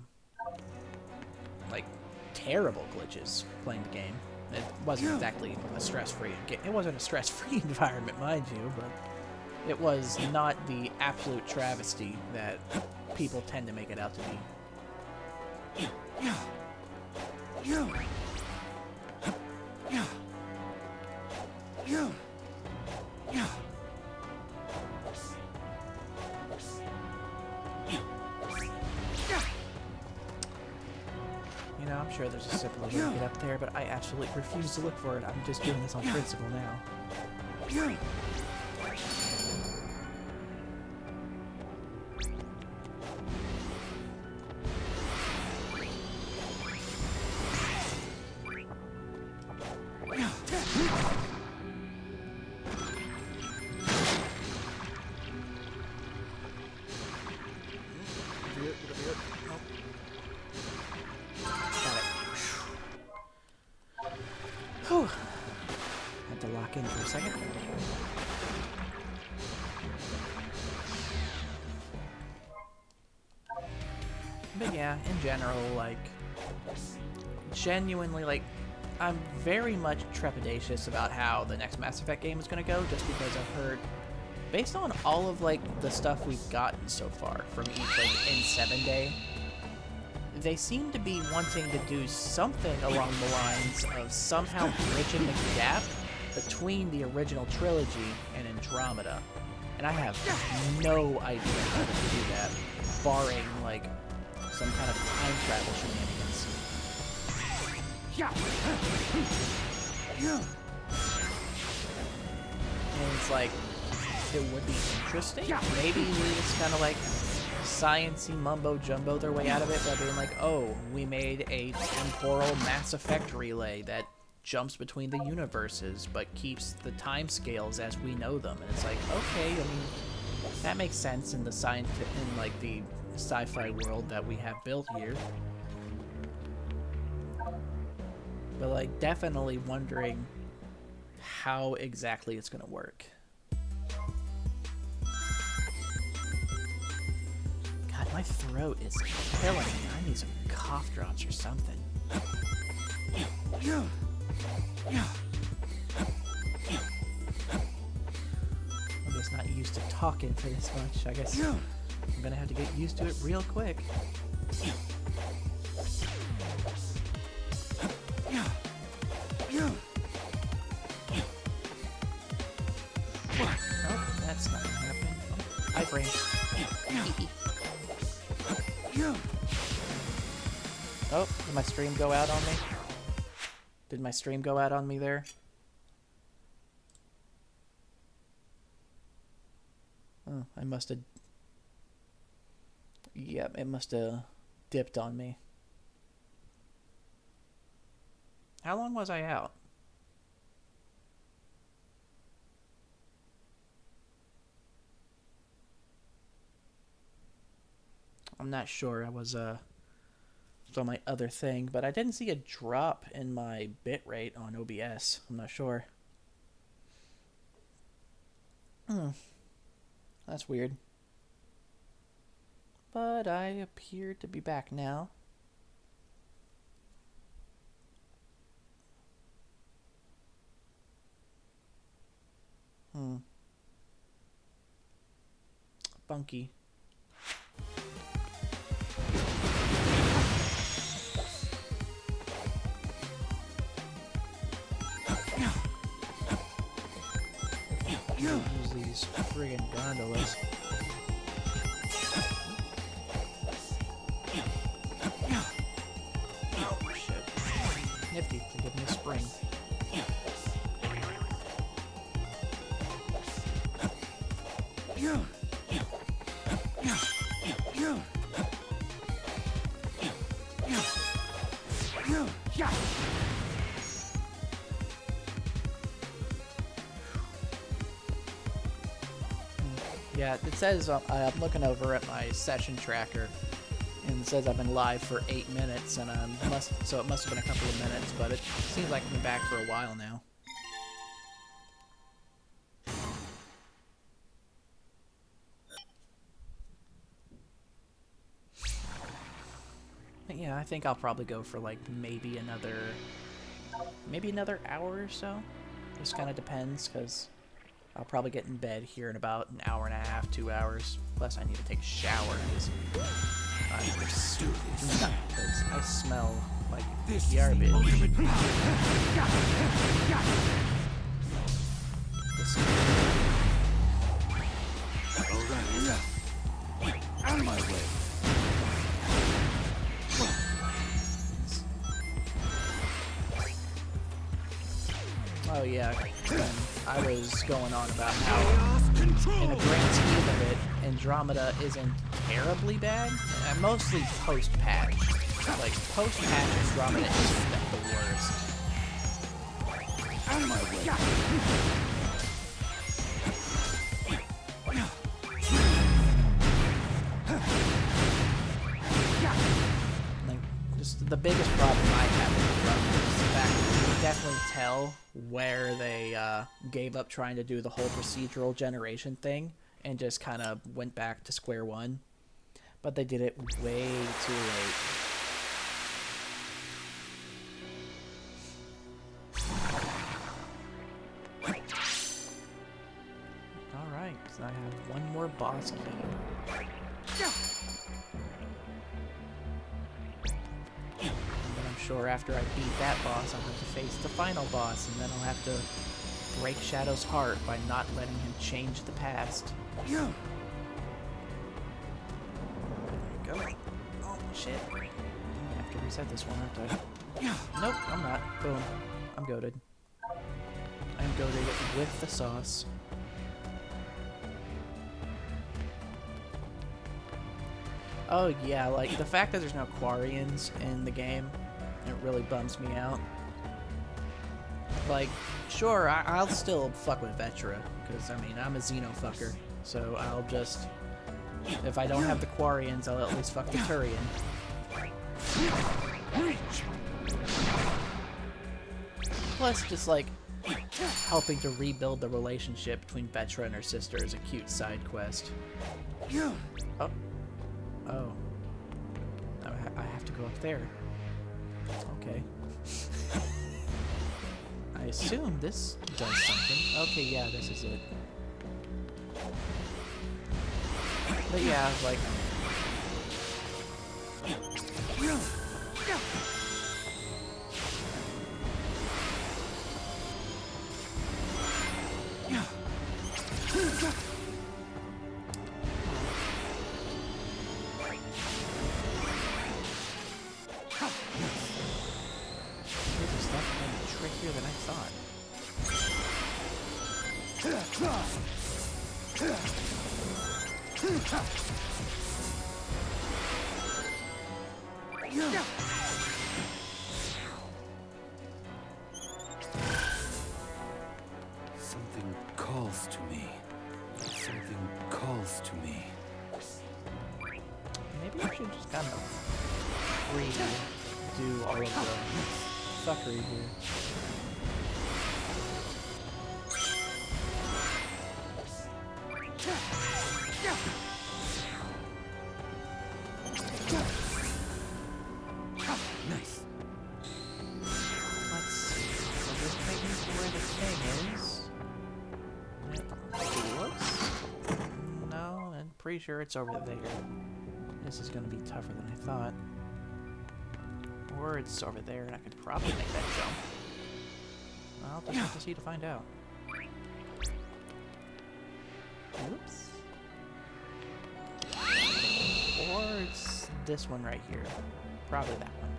A: like, terrible glitches playing the game. It wasn't exactly a stress-free game. It wasn't a stress-free environment, mind you, but it was not the absolute travesty that people tend to make it out to be. You know, I'm sure there's a simpler way to get up there, but I absolutely refuse to look for it. I'm just doing this on principle now. Whew. Had to lock in for a second. But yeah, in general, like, genuinely, like, I'm very much trepidatious about how the next Mass Effect game is going to go, just because I've heard, based on all of, like, the stuff we've gotten so far from each, like, N7 day, they seem to be wanting to do something along the lines of somehow bridging the gap between the original trilogy and Andromeda. And I have no idea how to do that, barring, like, some kind of time travel shenanigans. And it's like, it would be interesting. Maybe we just kind of like science-y mumbo-jumbo their way out of it by being like, oh, we made a temporal Mass Effect relay that jumps between the universes but keeps the time scales as we know them. And it's like, okay, I mean, that makes sense in the in like the sci-fi world that we have built here. But like, definitely wondering how exactly it's gonna work. God, my throat is killing me. I need some cough drops or something. I'm just not used to talking for this much. I guess I'm gonna have to get used to it real quick. Oh, that's not gonna happen. Oh, iframe. Oh, did my stream go out on me? Did my stream go out on me there? Oh, I must have... Yep, it must have dipped on me. How long was I out? I'm not sure. I was on my other thing, but I didn't see a drop in my bitrate on OBS. I'm not sure. That's weird. But I appear to be back now. Funky. Use these friggin' gondolas. to give me a spring. Yeah, it says I'm looking over at my session tracker, and it says I've been live for 8 minutes, and so it must have been a couple of minutes, but it seems like I've been back for a while now. But yeah, I think I'll probably go for like maybe another hour or so. Just kind of depends, because I'll probably get in bed here in about an hour and a half, 2 hours. Plus, I need to take a shower because I'm stupid. Because I smell like garbage.
B: Out of my way.
A: Oh yeah, I was going on about how, in the grand scheme of it, Andromeda isn't terribly bad. Mostly post-patch. Like, post-patch Andromeda isn't the worst.
B: Out of my way.
A: Like, just the biggest problem I have with Andromeda is the fact that you can definitely tell where they gave up trying to do the whole procedural generation thing and just kind of went back to square one. But they did it way too late. Alright, so I have one more boss key. I'm sure after I beat that boss, I'll have to face the final boss, and then I'll have to break Shadow's heart by not letting him change the past. There we go. Oh, shit. I'm gonna have to reset this one, aren't I? Nope, I'm not. Boom. I'm goated. I'm goated with the sauce. Oh, yeah, like, the fact that there's no Quarians in the game, it really bums me out. Like, sure, I'll still fuck with Vetra, because, I mean, I'm a Xenofucker, so I'll just... If I don't have the Quarians, I'll at least fuck the Turian. Plus, just, like, helping to rebuild the relationship between Vetra and her sister is a cute side quest. Oh. Oh. I have to go up there. Okay. I assume this does something. Okay, yeah, this is it. But yeah, like... This is definitely trickier than I thought.
B: Something calls to me. Something calls to me.
A: Maybe I should just kind of do all of the fuckery here.
B: Nice.
A: Let's see. So this takes me to where the thing is. It looks... No, I'm pretty sure it's over there. This is going to be tougher than I thought. Or it's over there, and I could probably make that jump. I'll just have to see to find out. Oops. Or it's this one right here. Probably that one.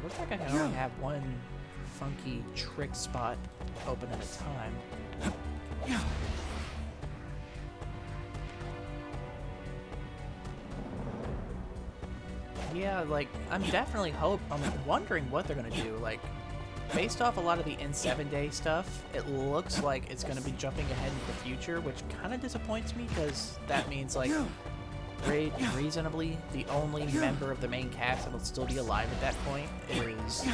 A: Looks like I can only have one funky trick spot open at a time. Yeah, like, I'm wondering what they're gonna do. Like, based off a lot of the N7-Day stuff, it looks like it's gonna be jumping ahead into the future, which kind of disappoints me, because that means, like, reasonably, the only member of the main cast that'll still be alive at that point is,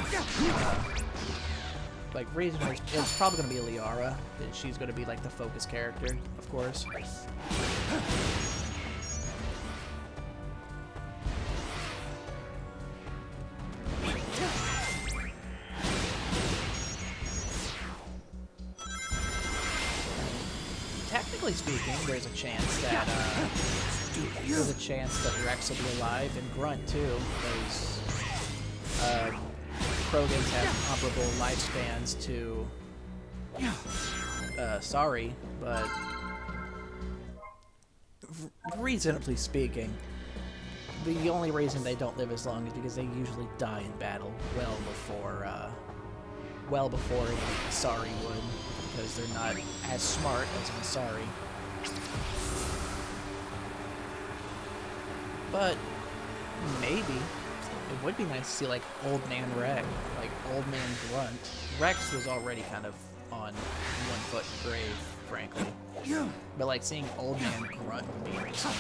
A: like, reasonably, it's probably gonna be Liara, and she's gonna be, like, the focus character, of course. Technically speaking, there's a chance that Rex will be alive, and Grunt too, because Krogans have comparable lifespans to Sorry, but reasonably speaking, the only reason they don't live as long is because they usually die in battle well before Sorry would, because they're not as smart as an Sorry. But maybe it would be nice to see, like, Old Man Rex, like Old Man Grunt. Rex was already kind of on one foot in the grave, frankly. But, like, seeing Old Man Grunt would be awesome.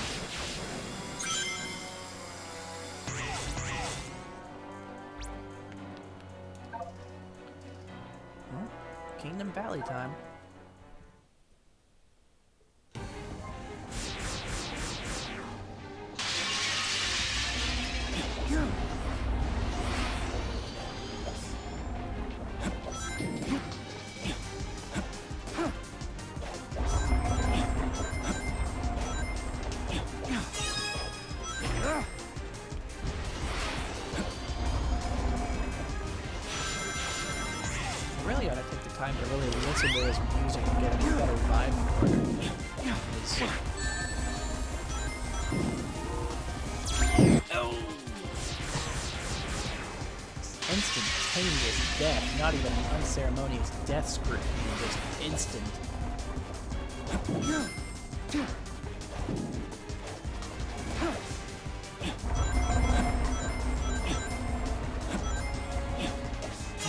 A: Kingdom Valley time. Really ought to take the time to really listen to his music and get a better vibe for it. Instantaneous death, not even an unceremonious death script, just instant.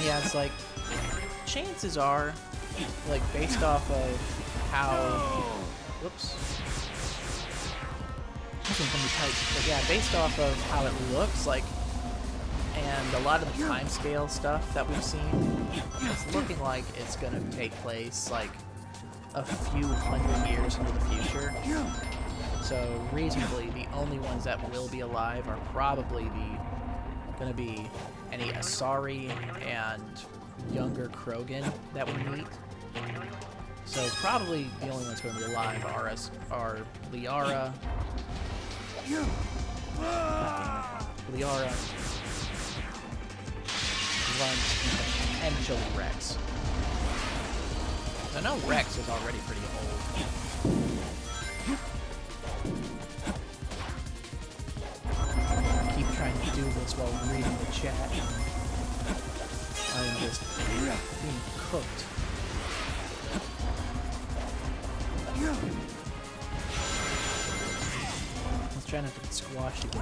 A: Yeah, it's like, chances are, like, based off of how, whoops, this one's gonna be tight, but yeah, based off of how it looks, like, and a lot of the timescale stuff that we've seen, it's looking like it's gonna take place, like, a few hundred years into the future. So, reasonably, the only ones that will be alive are probably gonna be any Asari and younger Krogan that we meet. So probably the only ones going to be alive are Liara, Grunt, and Chili Rex. I know Rex is already pretty old. I keep trying to do this while reading the chat. I am just being cooked. Let's try not to get squashed again.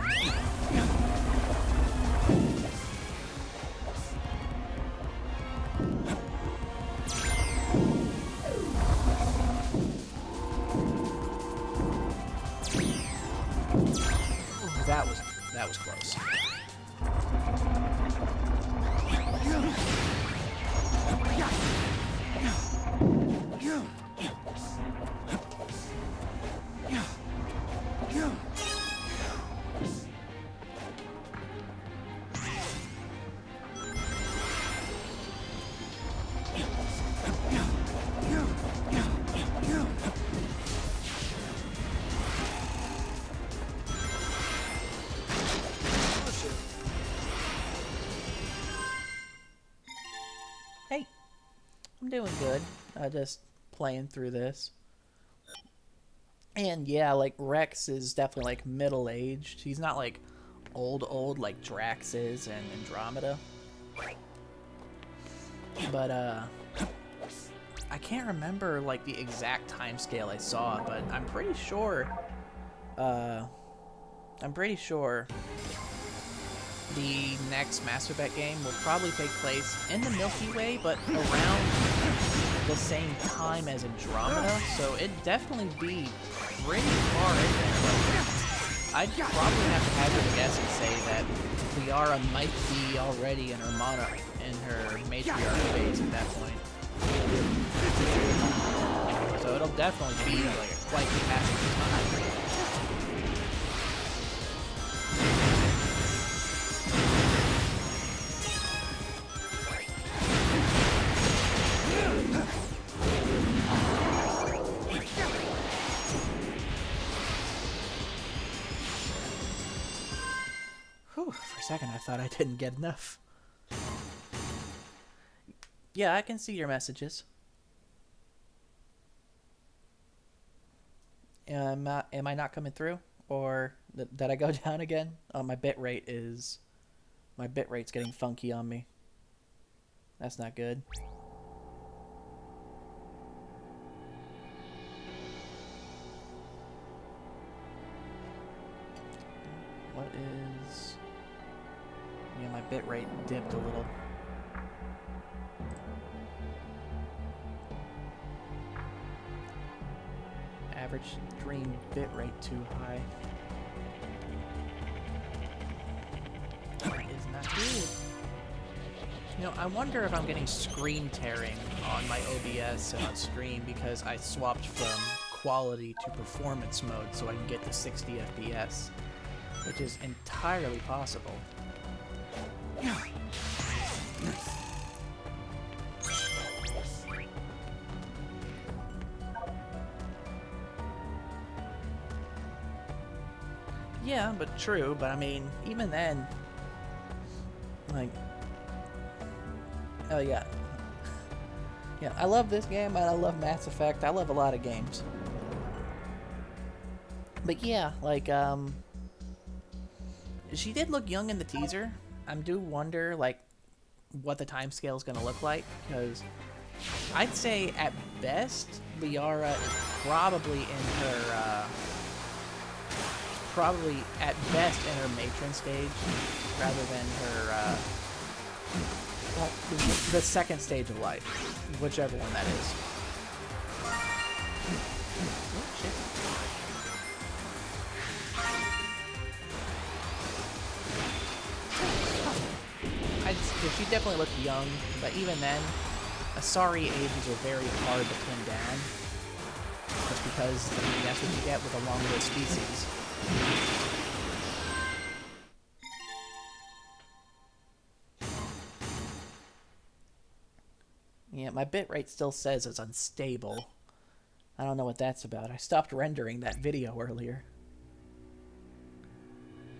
A: Ooh, that was close. Hey, I'm doing good. Just playing through this. And yeah, like, Rex is definitely, like, middle-aged. He's not, like, old like Drax is and Andromeda. But I can't remember like the exact time scale I saw, but I'm pretty sure the next Mass Effect game will probably take place in the Milky Way, but around the same time as Andromeda, so it'd definitely be pretty far in there. I'd probably have to hazard a guess and say that Liara might be already in her matriarch phase at that point. So it'll definitely be like quite the passage of time. Whew, for a second I thought I didn't get enough. Yeah, I can see your messages. Am I not coming through? Or did I go down again? Oh, my bitrate's getting funky on me. That's not good. What is... Yeah, my bitrate dipped a little. Average stream bitrate too high. That is not good. You know, I wonder if I'm getting screen tearing on my OBS and on stream because I swapped from quality to performance mode so I can get to 60 FPS, which is entirely possible. Yeah, but true, but I mean, even then, like, oh yeah. Yeah, I love this game, and I love Mass Effect, I love a lot of games. But yeah, like, she did look young in the teaser. I do wonder, like, what the timescale is going to look like, because I'd say, at best, Liara is probably in her, probably at best in her matron stage, rather than her, well, the second stage of life, whichever one that is. Oh, shit. She definitely looked young, but even then, Asari ages are very hard to pin down, just because, I mean, that's what you get with a long-lived species. Yeah, my bitrate still says it's unstable. I don't know what that's about. I stopped rendering that video earlier.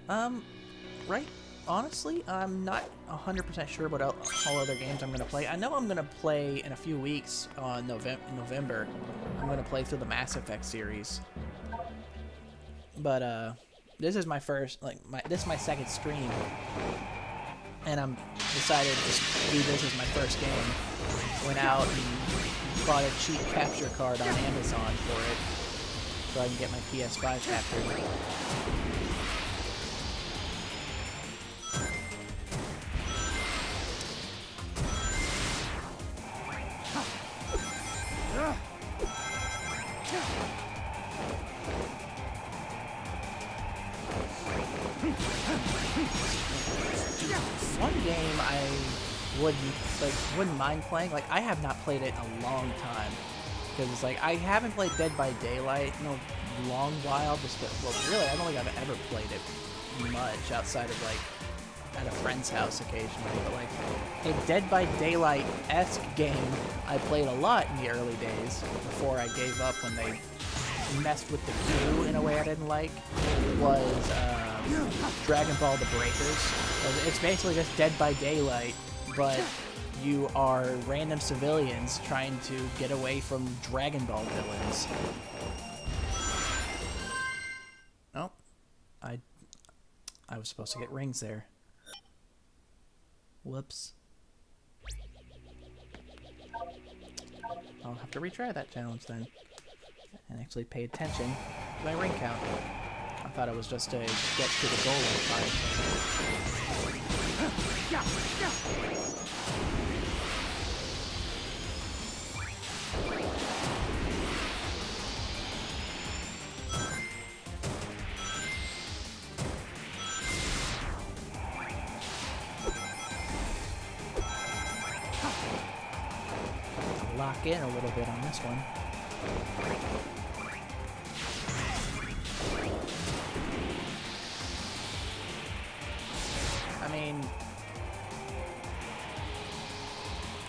A: Right? Honestly, I'm not 100% sure what all other games I'm going to play. I know I'm going to play in a few weeks on November. I'm going to play through the Mass Effect series. But, this is my first, like, this is my second stream. And I'm decided to do this as my first game. Went out and bought a cheap capture card on Amazon for it, so I can get my PS5 captured. One game I wouldn't mind playing. Like, I have not played it in a long time, because it's like I haven't played Dead by Daylight in a long while. Just well, really, I don't think I've ever played it much outside of like at a friend's house occasionally. But like a Dead by Daylight-esque game I played a lot in the early days before I gave up when they messed with the queue in a way I didn't like was Dragon Ball The Breakers. It's basically just Dead by Daylight, but you are random civilians trying to get away from Dragon Ball villains. Oh, I was supposed to get rings there. Whoops. I'll have to retry that challenge then. And actually pay attention to my ring count. I thought it was just to get to the goal in time. Lock in a little bit on this one. I mean,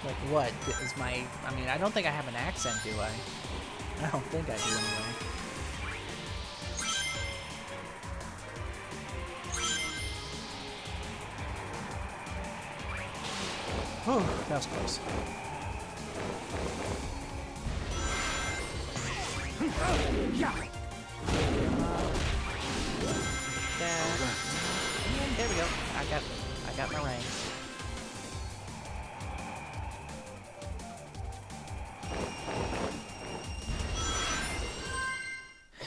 A: like what is my, I mean, I don't think I have an accent, do I? I don't think I do anyway. Oh, that was close. And there we go. I got my ranks.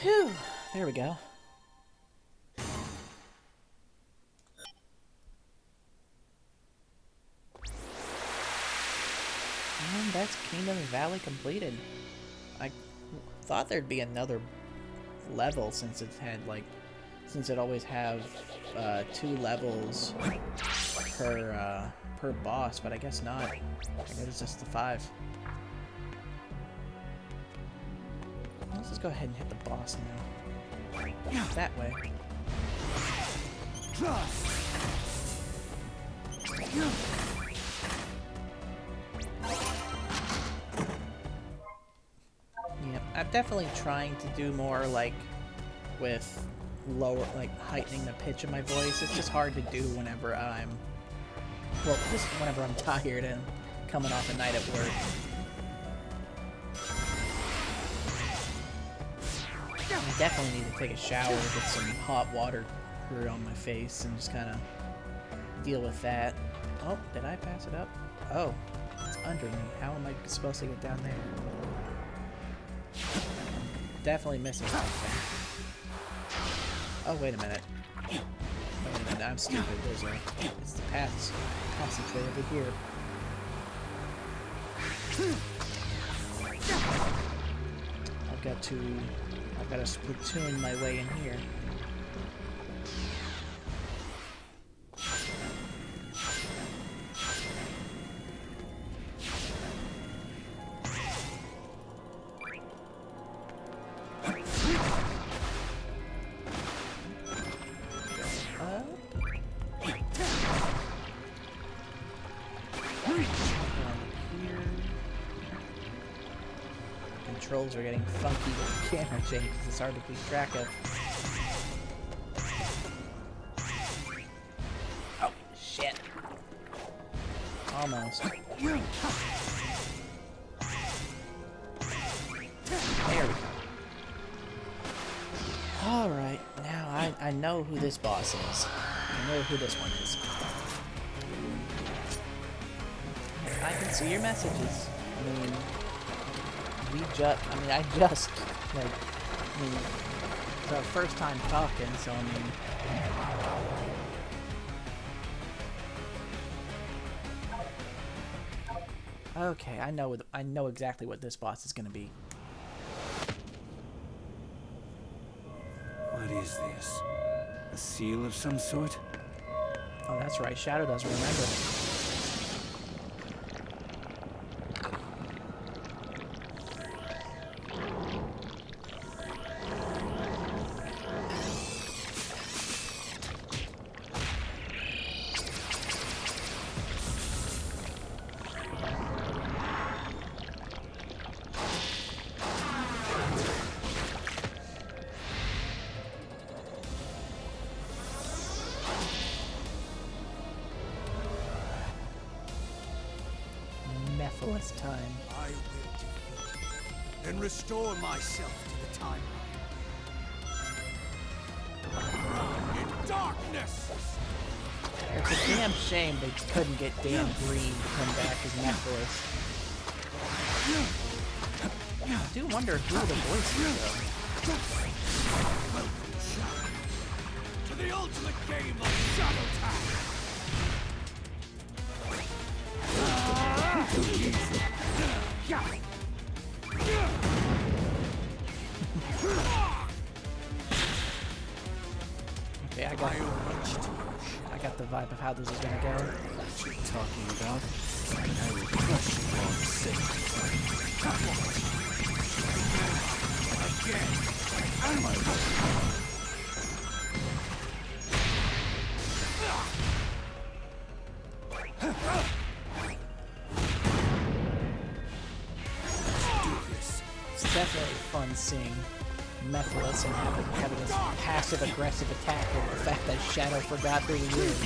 A: Whew. There we go. And that's Kingdom Valley completed. I thought there'd be another level since it had like, since it always have 2 levels per boss, but I guess not. I guess it's just the 5. Let's just go ahead and hit the boss now. That way. Yep, I'm definitely trying to do more like with lower, like heightening the pitch of my voice. It's just hard to do whenever I'm, well, just whenever I'm tired and coming off a night at work. I definitely need to take a shower, get some hot water on my face, and just kind of deal with that. Oh, did I pass it up? Oh, it's under me. How am I supposed to get down there? Definitely missing something. Oh, wait a minute. Wait a minute, I'm stupid. There's a... It's the passageway over here. I've got to splatoon my way in here. Controls are getting funky with the camera changes. It's hard to keep track of. Oh, shit. Almost. There we go. Alright, now I know who this boss is. I know who this one is. I can see your messages. I mean, I just, like, it's our first time talking, so I mean... Okay, I know exactly what this boss is gonna be.
B: What is this? A seal of some sort?
A: Oh, that's right, Shadow doesn't remember. Time.
F: I will defeat you, and restore myself to the timeline. In darkness!
A: It's a damn shame they couldn't get Dan Green to come back as Mephiles. I do wonder who the voice is, though.
F: Welcome, Shadow, to the ultimate game of Shadow Tag.
A: Okay, I got the vibe of how this is gonna go.
F: What you talking about? I will crush you all the same. Again. And my
A: It's definitely fun seeing Methless and having this passive-aggressive attack over the fact that Shadow forgot who he is.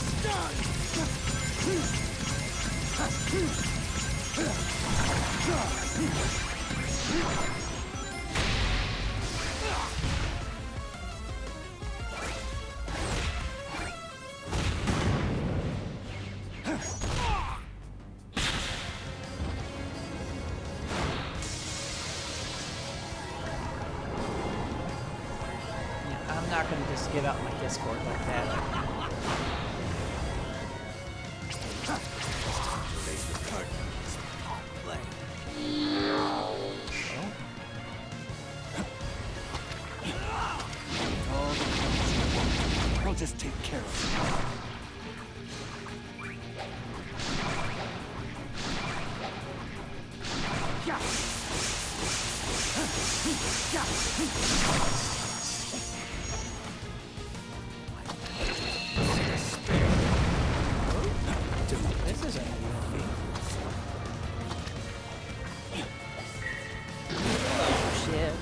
A: I'm not going to just give out my Discord like that.
F: I'll just take care of it.
A: This isn't movie. Oh, shit.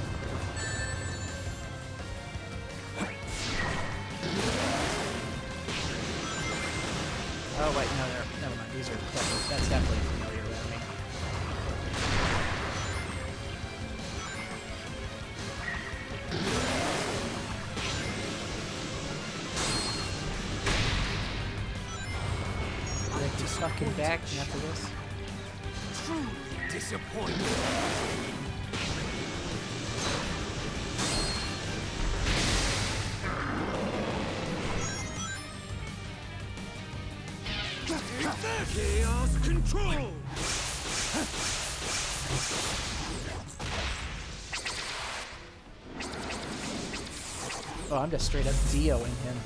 A: Oh, wait, no, never mind. These are that's definitely familiar to me. Like, just fucking back after this.
F: Truly disappointed.
B: Chaos control!
A: Oh, I'm just straight up Dio-ing him.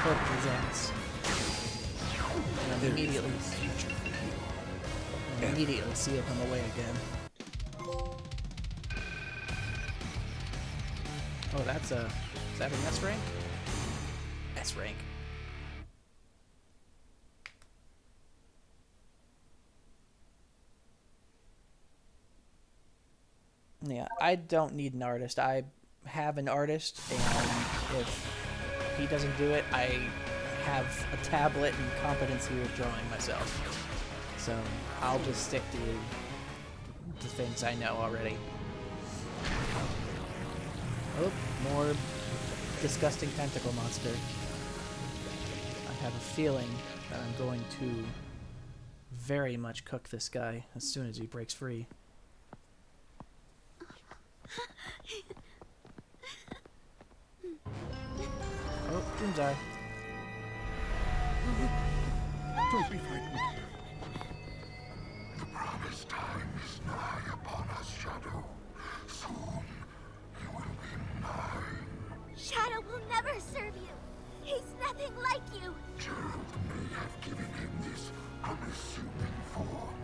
A: Cooked his ass. And immediately seal him away again. Oh, that's a... Is that an S rank? S rank. Yeah, I don't need an artist. I have an artist, and if he doesn't do it, I have a tablet and competency with drawing myself. So I'll just stick to the things I know already. Oh, more disgusting tentacle monster. I have a feeling that I'm going to very much cook this guy as soon as he breaks free. Oh, Doomsday.
D: Don't be frightened.
G: The promised time is nigh upon us, Shadow. Soon, you will be mine.
C: Shadow will never serve you. He's nothing like you.
G: Gerald may have given him this unassuming form,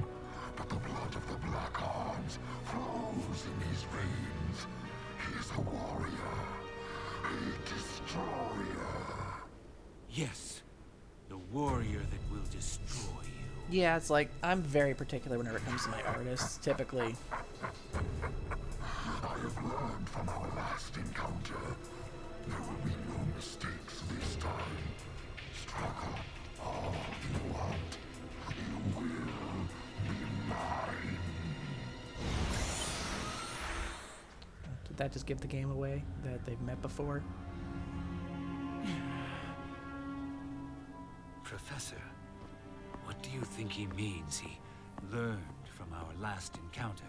G: but the blood of the Black Arms flows in his veins. He's a warrior, a destroyer.
B: Yes, the warrior that will destroy you.
A: Yeah, it's like, I'm very particular whenever it comes to my artists, typically.
G: I have learned from our last encounter. There will be no mistakes this time. Struggle all you want.
A: that just give the game away that they've met before?
B: Professor, what do you think he means he learned from our last encounter?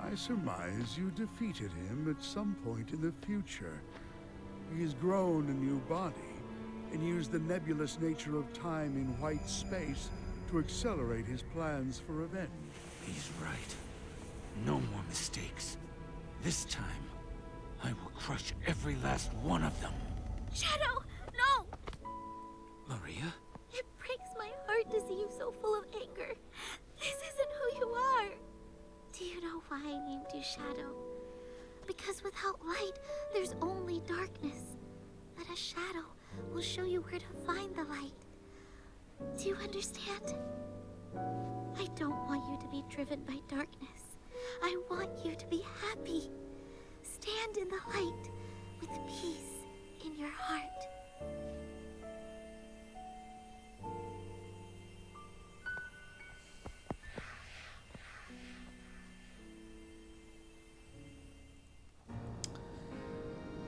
D: I surmise you defeated him at some point in the future. He has grown a new body and used the nebulous nature of time in white space to accelerate his plans for revenge.
B: He's right. No more mistakes. This time, I will crush every last one of them.
C: Shadow, no!
B: Maria?
C: It breaks my heart to see you so full of anger. This isn't who you are. Do you know why I named you Shadow? Because without light, there's only darkness. But a shadow will show you where to find the light. Do you understand? I don't want you to be driven by darkness. I want you to be happy. Stand in the light with peace in your heart.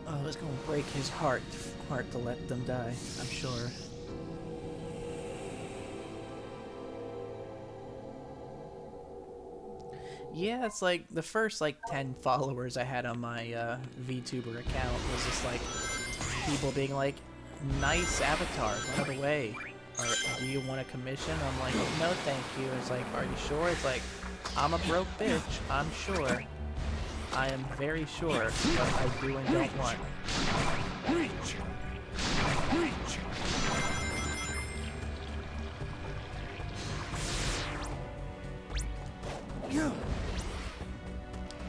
A: Oh, it's gonna break his heart to let them die, I'm sure. Yeah, it's like the first 10 followers I had on my VTuber account was just like people being like, nice avatar, by the way. Or do you want a commission? I'm like, no thank you. It's like, are you sure? It's like, I'm a broke bitch, I'm sure. I am very sure, but I do and don't want.
B: Reach! Reach!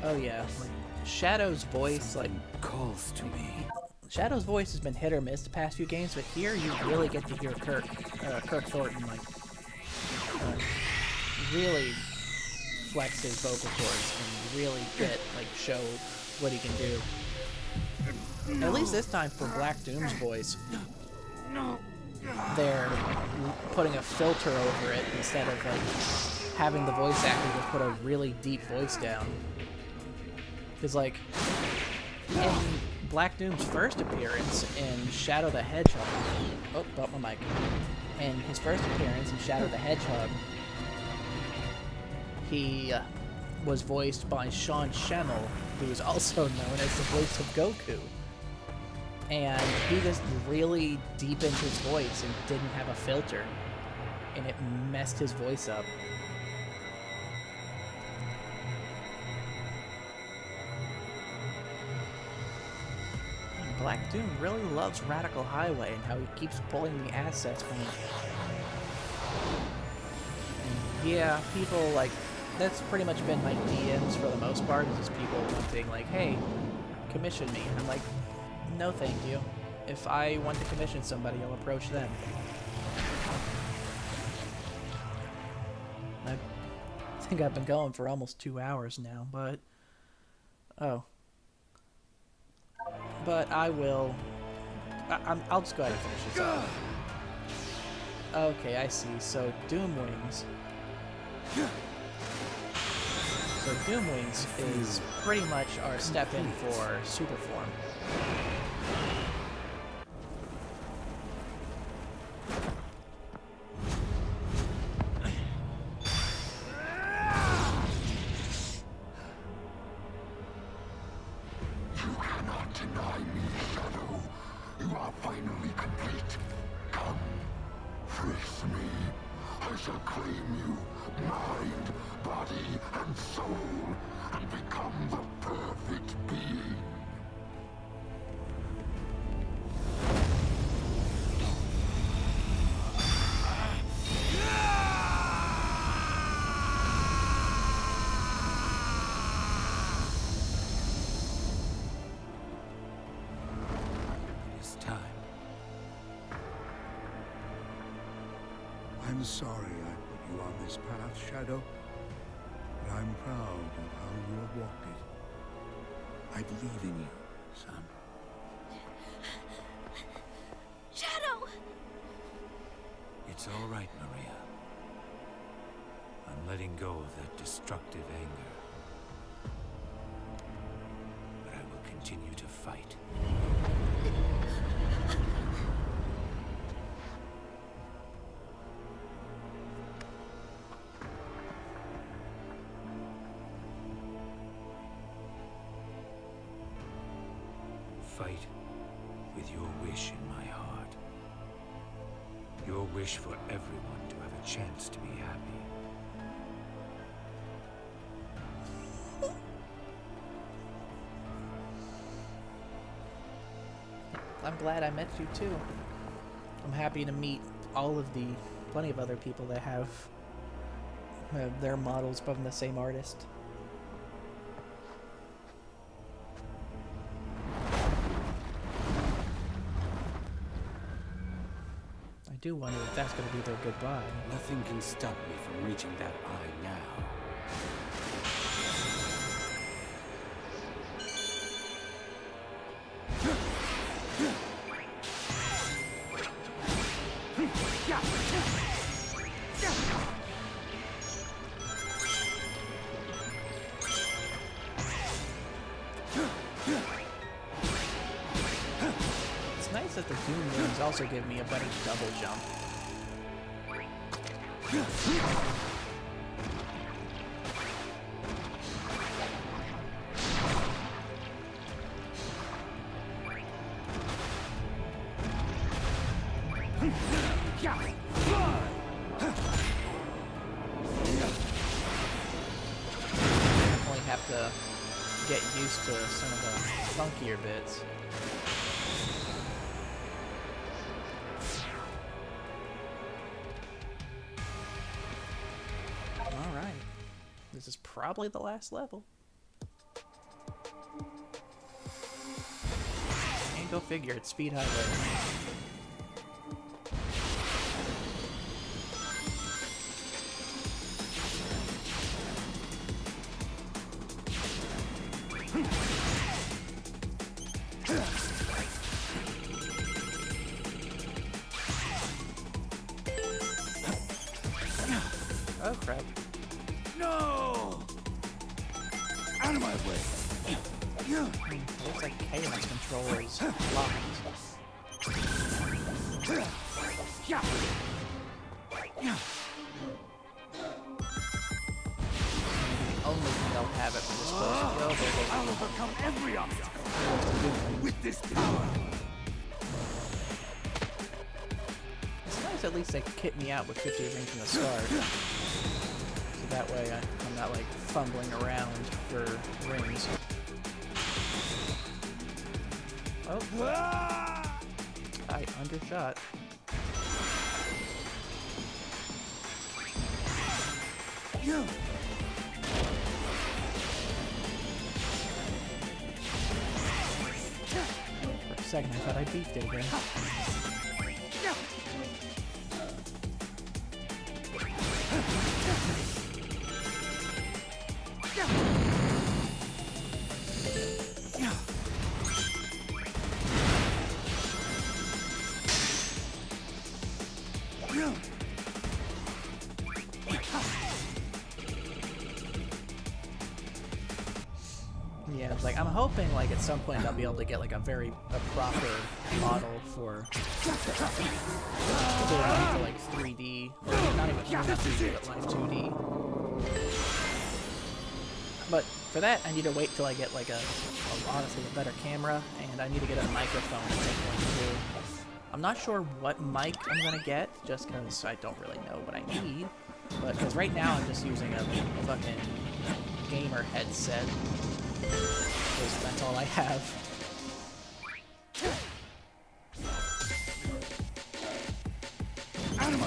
A: Oh yeah, Shadow's voice,
B: Calls to me.
A: Shadow's voice has been hit or miss the past few games, but here you really get to hear Kirk Thornton really flex his vocal cords and really show what he can do. At least this time for Black Doom's voice, they're putting a filter over it instead of having the voice actor just put a really deep voice down. Because in Black Doom's first appearance in Shadow the Hedgehog, oh, bumped my mic. In his first appearance in Shadow the Hedgehog, he was voiced by Sean Schemmel, who is also known as the voice of Goku. And he just really deepened his voice and didn't have a filter, and it messed his voice up. Black Doom really loves Radical Highway and how he keeps pulling the assets from it. And yeah, people that's pretty much been my DMs for the most part, is just people wanting hey, commission me. And I'm like, no thank you. If I want to commission somebody, I'll approach them. I think I've been going for almost 2 hours now, but... Oh. But I will... I'll just go ahead and finish this off. Okay, I see. So, Doom Wings. So, Doom Wings is pretty much our step in for super form.
D: I'm sorry I put you on this path, Shadow, but I'm proud of how you have walked it. I believe in you, son.
C: Shadow!
B: It's all right, Maria. I'm letting go of that destructive anger. But fight. Fight with your wish in my heart. Your wish for everyone to have a chance to be happy.
A: I'm glad I met you too. I'm happy to meet all of the plenty of other people that have their models from the same artist. I do wonder if that's going to be their goodbye.
B: Nothing can stop me from reaching that eye now.
A: It's nice that the Doom rings also give me a better double jump. Definitely have to get used to some of the funkier bits. Alright. This is probably the last level. And go figure, it's Speed Highway. Oh crap.
F: No! Out of my way!
A: Looks like Chaos Control is locked. Only thing they'll have it for this close.
F: I'll overcome every obstacle with this power!
A: It's nice at least they kit me out with 50 rings from the start. So that way I'm not like fumbling around for rings. Oh, I undershot. For a second I thought I beefed it again. Yeah, it's like I'm hoping like at some point I'll be able to get like a proper model for like 3D or not even 3D but like 2D. But for that I need to wait till I get like honestly a better camera, and I need to get a microphone at some point too. I'm not sure what mic I'm gonna get just because I don't really know what I need. But because right now I'm just using a fucking gamer headset. That's all I have.
F: Out of my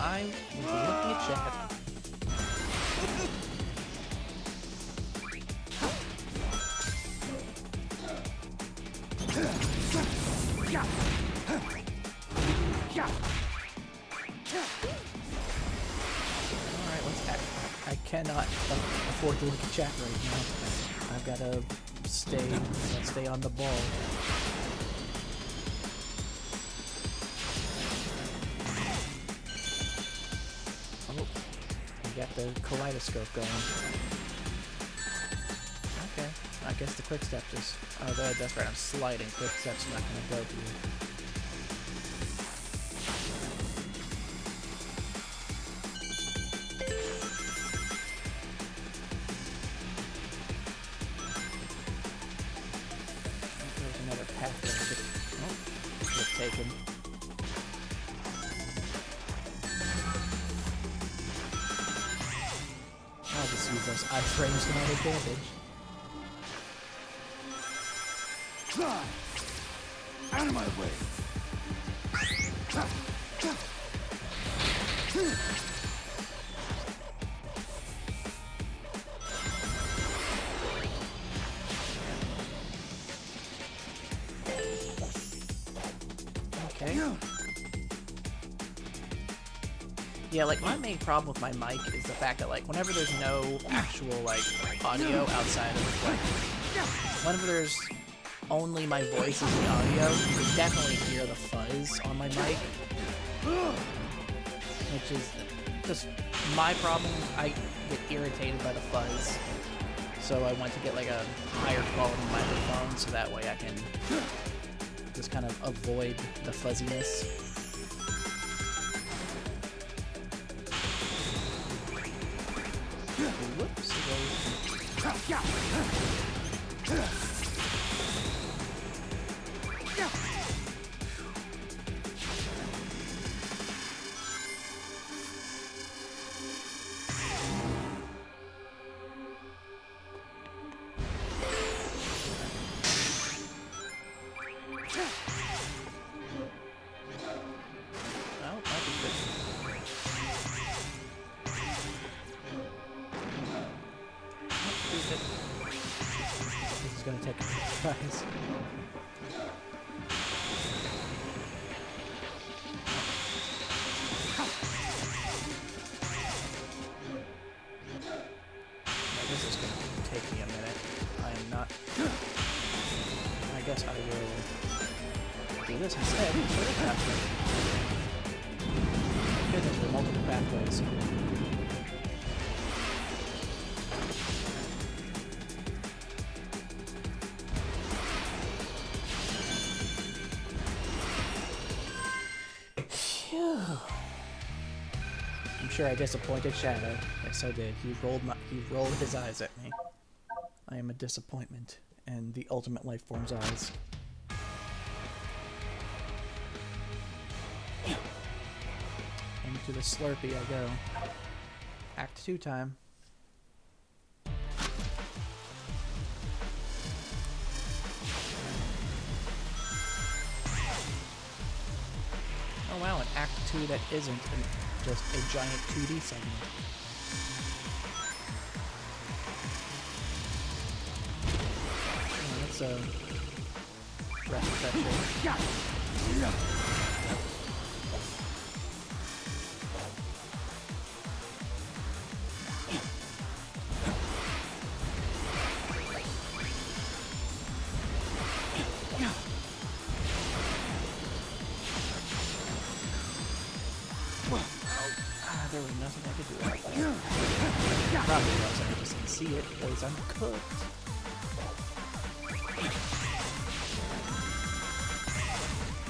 A: I will be looking at chat. Alright, let's act. I cannot afford to look at chat right now. I've got to stay on the ball. got the kaleidoscope going. Okay, I guess the quick step just... Oh, that's right, I'm sliding. Quick step's not gonna go through. There's another path that I could have taken. I'll just use those iframes to my advantage.
F: Out of my way!
A: Okay. Yeah, like, my main problem with my mic is the fact that, like, whenever there's no actual, like, audio outside of, like, whenever there's only my voice as the audio, you can definitely hear the fuzz on my mic. Which is just my problem. I get irritated by the fuzz. So I want to get, like, a higher quality microphone so that way I can just kind of avoid the fuzziness. Whoops. This is gonna take a few tries. This is gonna take me a minute. I am not... I guess I will do this instead. Goodness, there are multiple pathways. I'm sure I disappointed Shadow. Yes, I did. He rolled his eyes at me. I am a disappointment in the ultimate life form's eyes. Into the Slurpee I go. Act 2 time. Oh wow, an Act 2 that isn't just a giant 2D segment. Oh, that's a breath fetcher. There was nothing I could do about that. Probably was, I just didn't see it because I'm cooked.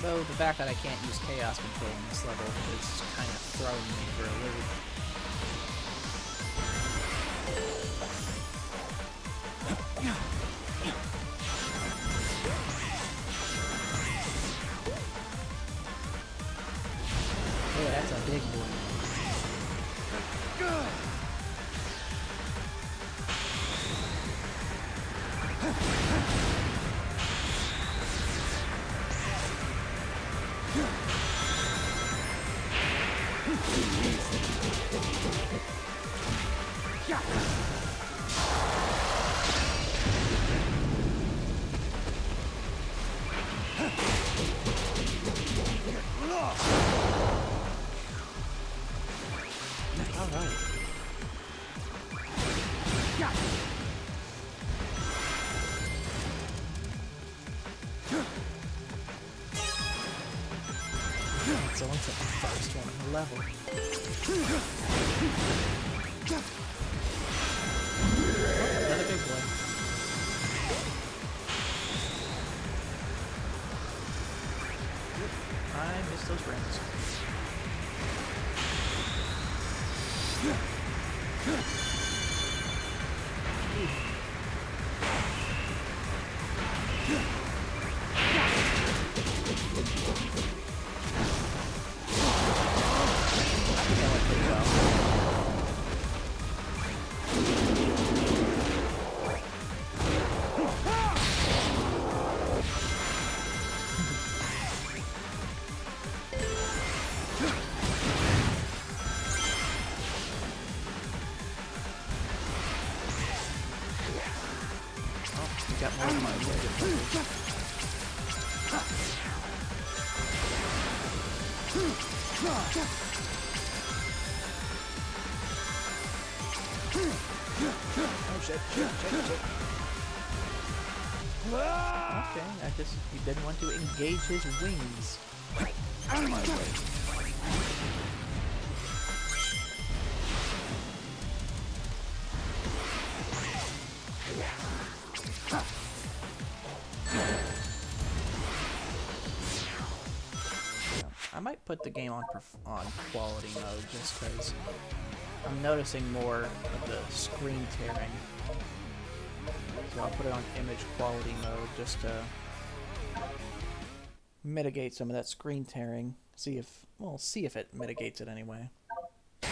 A: Though the fact that I can't use chaos control in this level is kind of throwing me for a loop. Oh, that's a big boy. Alright. It's only for the first one in the level. Another big boy. I missed those rings. Got more of my Oh shit, shit. Okay, I guess he didn't want to engage his wings. Out of my way. I might put the game on quality mode just because I'm noticing more of the screen tearing. So I'll put it on image quality mode just to mitigate some of that screen tearing. See if it mitigates it anyway. Yeah,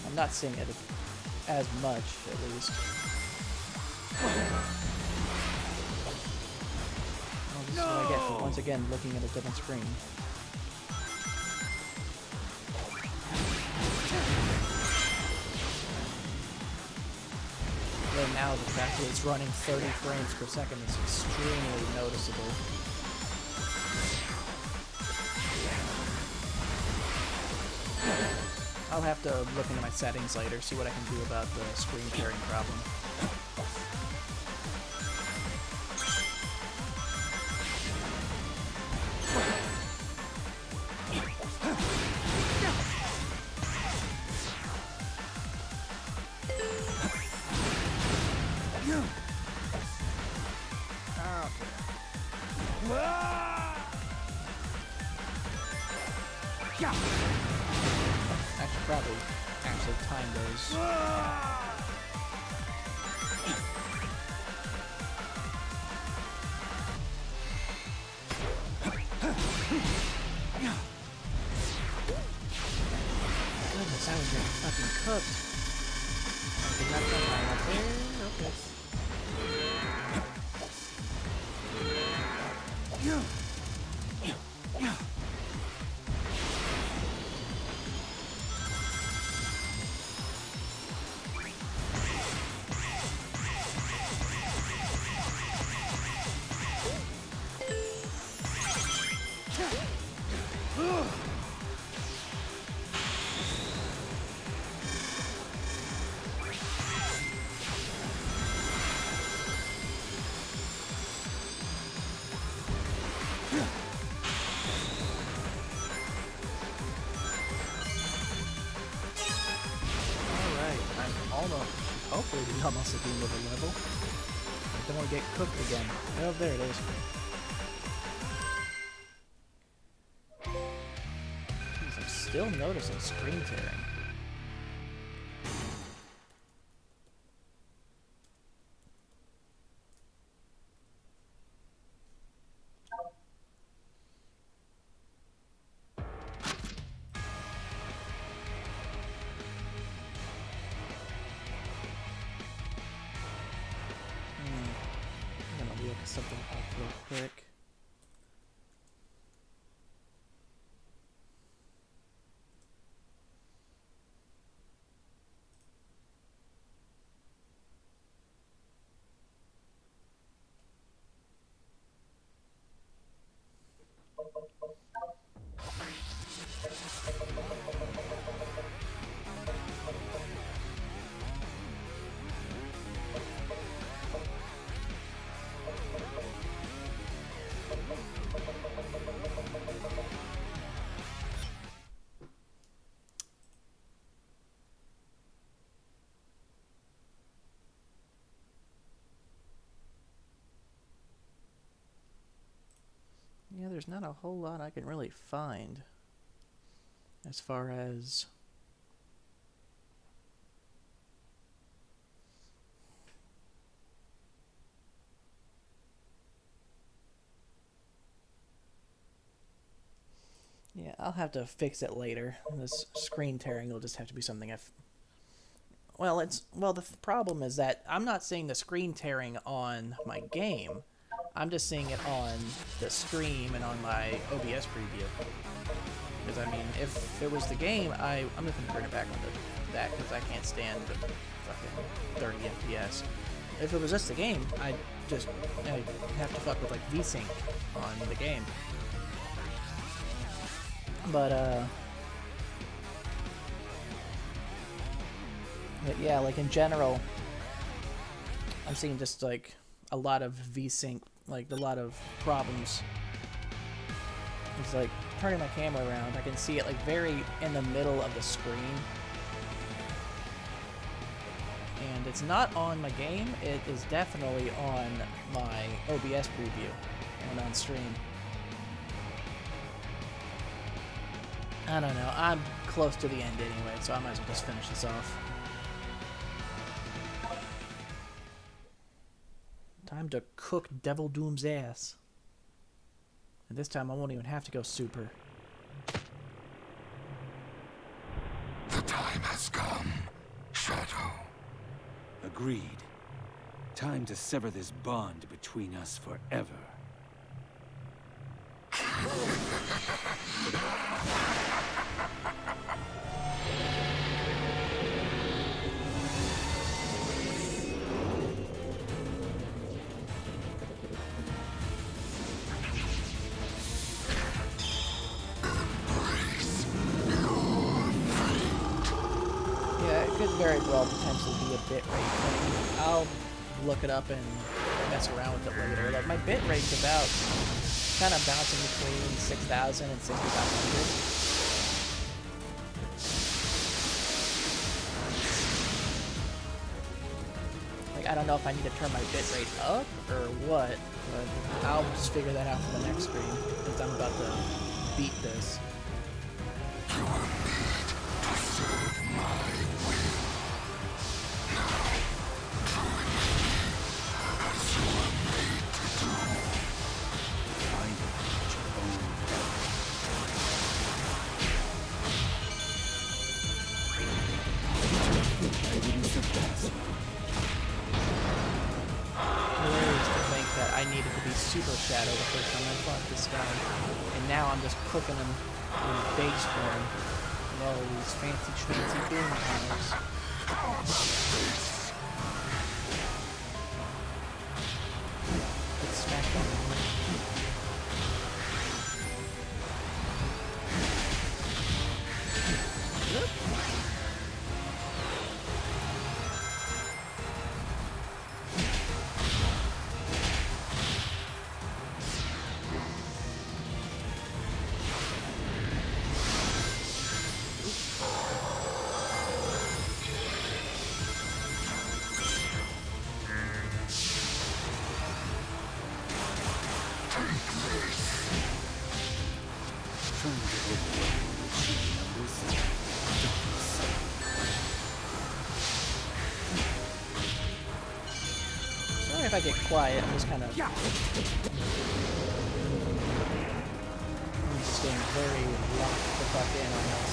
A: I'm not seeing it as much, at least. This is what I get for once again looking at a different screen. Right now, the fact that it's running 30 frames per second is extremely noticeable. I'll have to look into my settings later, see what I can do about the screen tearing problem. I should probably actually time those. Goodness, I was getting fucking cooked. Did not come right up there. Okay. Hopefully we almost at the end of the level. I don't want to get cooked again. Oh, there it is. Jeez, I'm still noticing screen tearing. Something up real quick. there's not a whole lot I can really find as far as yeah, I'll have to fix it later. This screen tearing will just have to be something well, the problem is that I'm not seeing the screen tearing on my game. I'm just seeing it on the stream and on my OBS preview. Because, I mean, if it was the game, I'm just going to turn it back onto that because I can't stand the fucking 30 FPS. If it was just the game, I'd have to fuck with, like, VSync on the game. But yeah, like, in general, I'm seeing just, like, a lot of VSync, like, a lot of problems. It's like, turning my camera around, I can see it, like, very in the middle of the screen. And it's not on my game, it is definitely on my OBS preview and on stream. I don't know, I'm close to the end anyway, so I might as well just finish this off. Time to cook Devil Doom's ass. And this time I won't even have to go super.
G: The time has come, Shadow.
B: Agreed. Time to sever this bond between us forever.
A: Could very well potentially be a bitrate thing. I'll look it up and mess around with it later. Like, my bitrate's about kind of bouncing between 6,000 and 6,500. Like, I don't know if I need to turn my bitrate up or what, but I'll just figure that out for the next stream, because I'm about to beat this.
G: You will need to serve my will. Now, join me, as you are made to do.
B: Find it at your own peril. I didn't surpass you.
A: Hilarious to think that I needed to be Super Shadow the first time I fought this guy, and now I'm just cooking him in base form with all these fancy schmancy boom powers. Get smacked on the head. Sorry if I get quiet, I'm just kind of I'm just staying very locked the fuck in on this.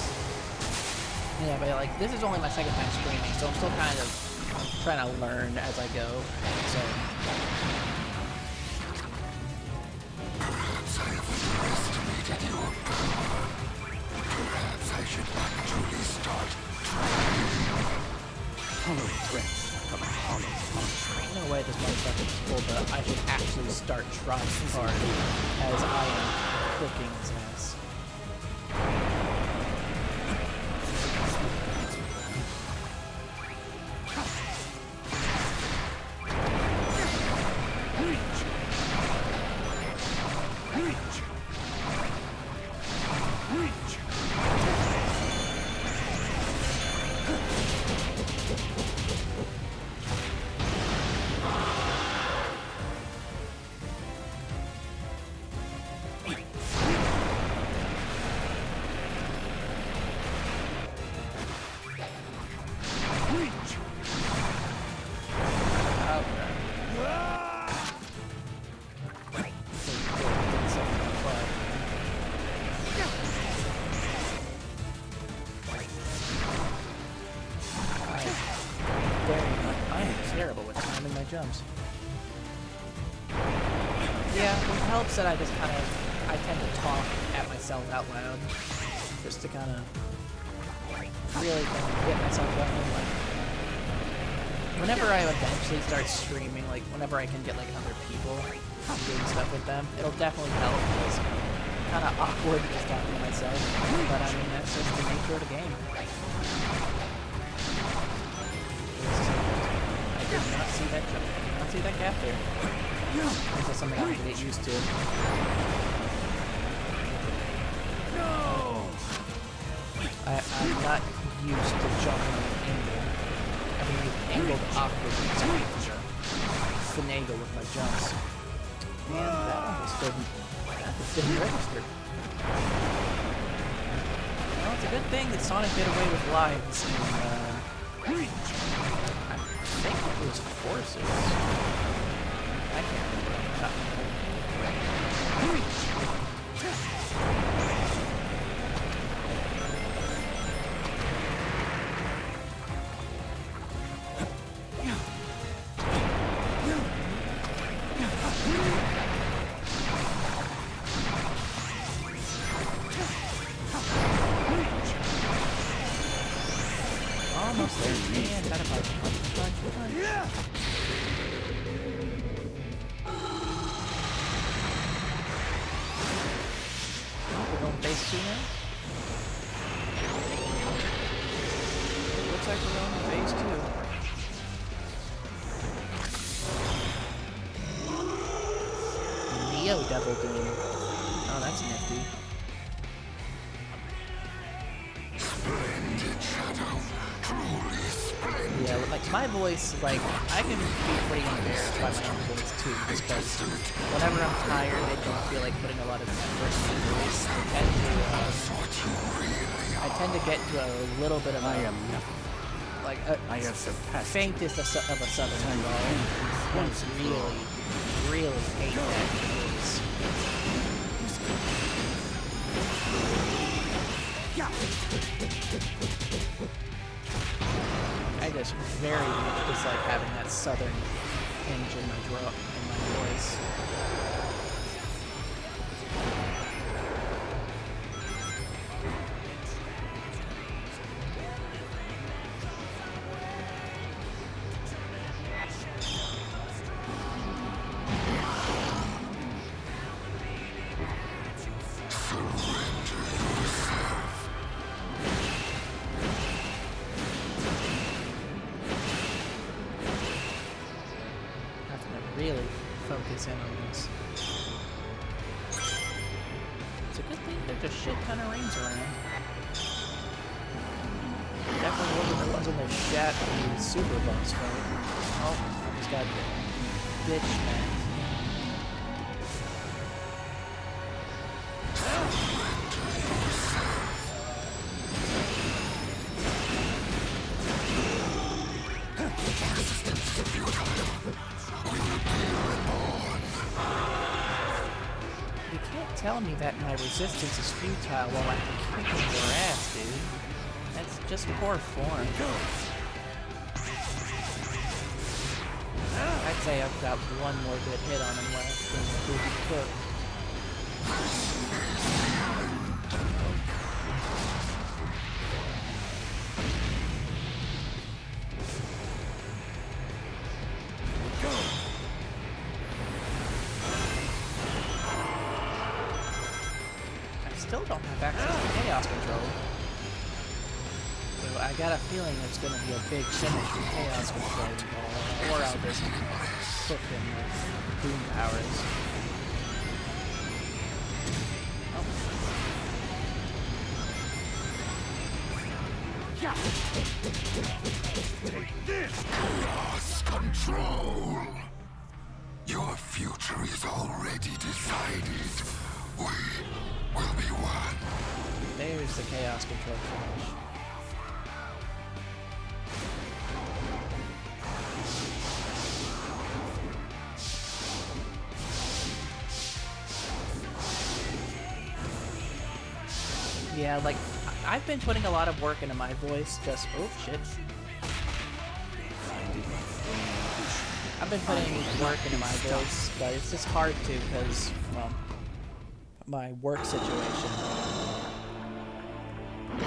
A: Yeah, but like, this is only my second time streaming, so I'm still kind of trying to learn as I go, so...
G: Perhaps I have underestimated your power. Perhaps I should actually start trying.
B: Hollow threats from a hollow monster.
A: Ain't no way this motherfucker just pulled the I should actually start trying card as I am cooking his ass. my jumps. Yeah, it helps that I just kind of, I tend to talk at myself out loud, just to kind of really kind of get myself going. Like, whenever I eventually start streaming, like whenever I can get like other people doing stuff with them, it'll definitely help. Because it's kind of awkward just talking to myself, but I mean that's just the nature of the game. I did not see that. Did not see that gap there. This is something I have to get used to.
B: No!
A: I'm not used to jumping on an angle. I mean, angled awkwardly, so I have to finagle with my jumps. And that one just didn't register. Well, it's a good thing that Sonic did away with lives in, I think it was Forces. I can't remember. Almost there, man. Got a punch. Yeah. We're going phase 2 now? Looks like we're going to phase 2. Neo Devil Doom. Oh, that's nifty.
G: Splendid, Shadow. Truly splendid.
A: Yeah, like my voice, like I can be pretty embarrassed by my own voice too, because whenever I'm tired, I don't feel like putting a lot of effort into my voice. I tend to get into a little bit of a, like a faintest of a southern drawl. Once really hate that voice. I just very much dislike having that southern hinge in my voice. Really focus in on this. It's a good thing there's a shit ton of rings around. Definitely wasn't a shat the super boss fight. Oh, he's got bitch smacked. You can't tell me that my resistance is futile while I'm kicking your ass, dude. That's just poor form. I'd say I've got one more good hit on him left than the Booby Cook. Still don't have access to Chaos Control. So I got a feeling there's going to be a big finish with Chaos Control involved, or I'll just cook him with Boom Powers.
G: Take this! Chaos Control! Your future is already decided. We will be one.
A: There's the Chaos Control finish. Yeah, like, I've been putting a lot of work into my voice, just, oh shit. I've been putting work into my voice, but it's just hard to because, well, my work situation. I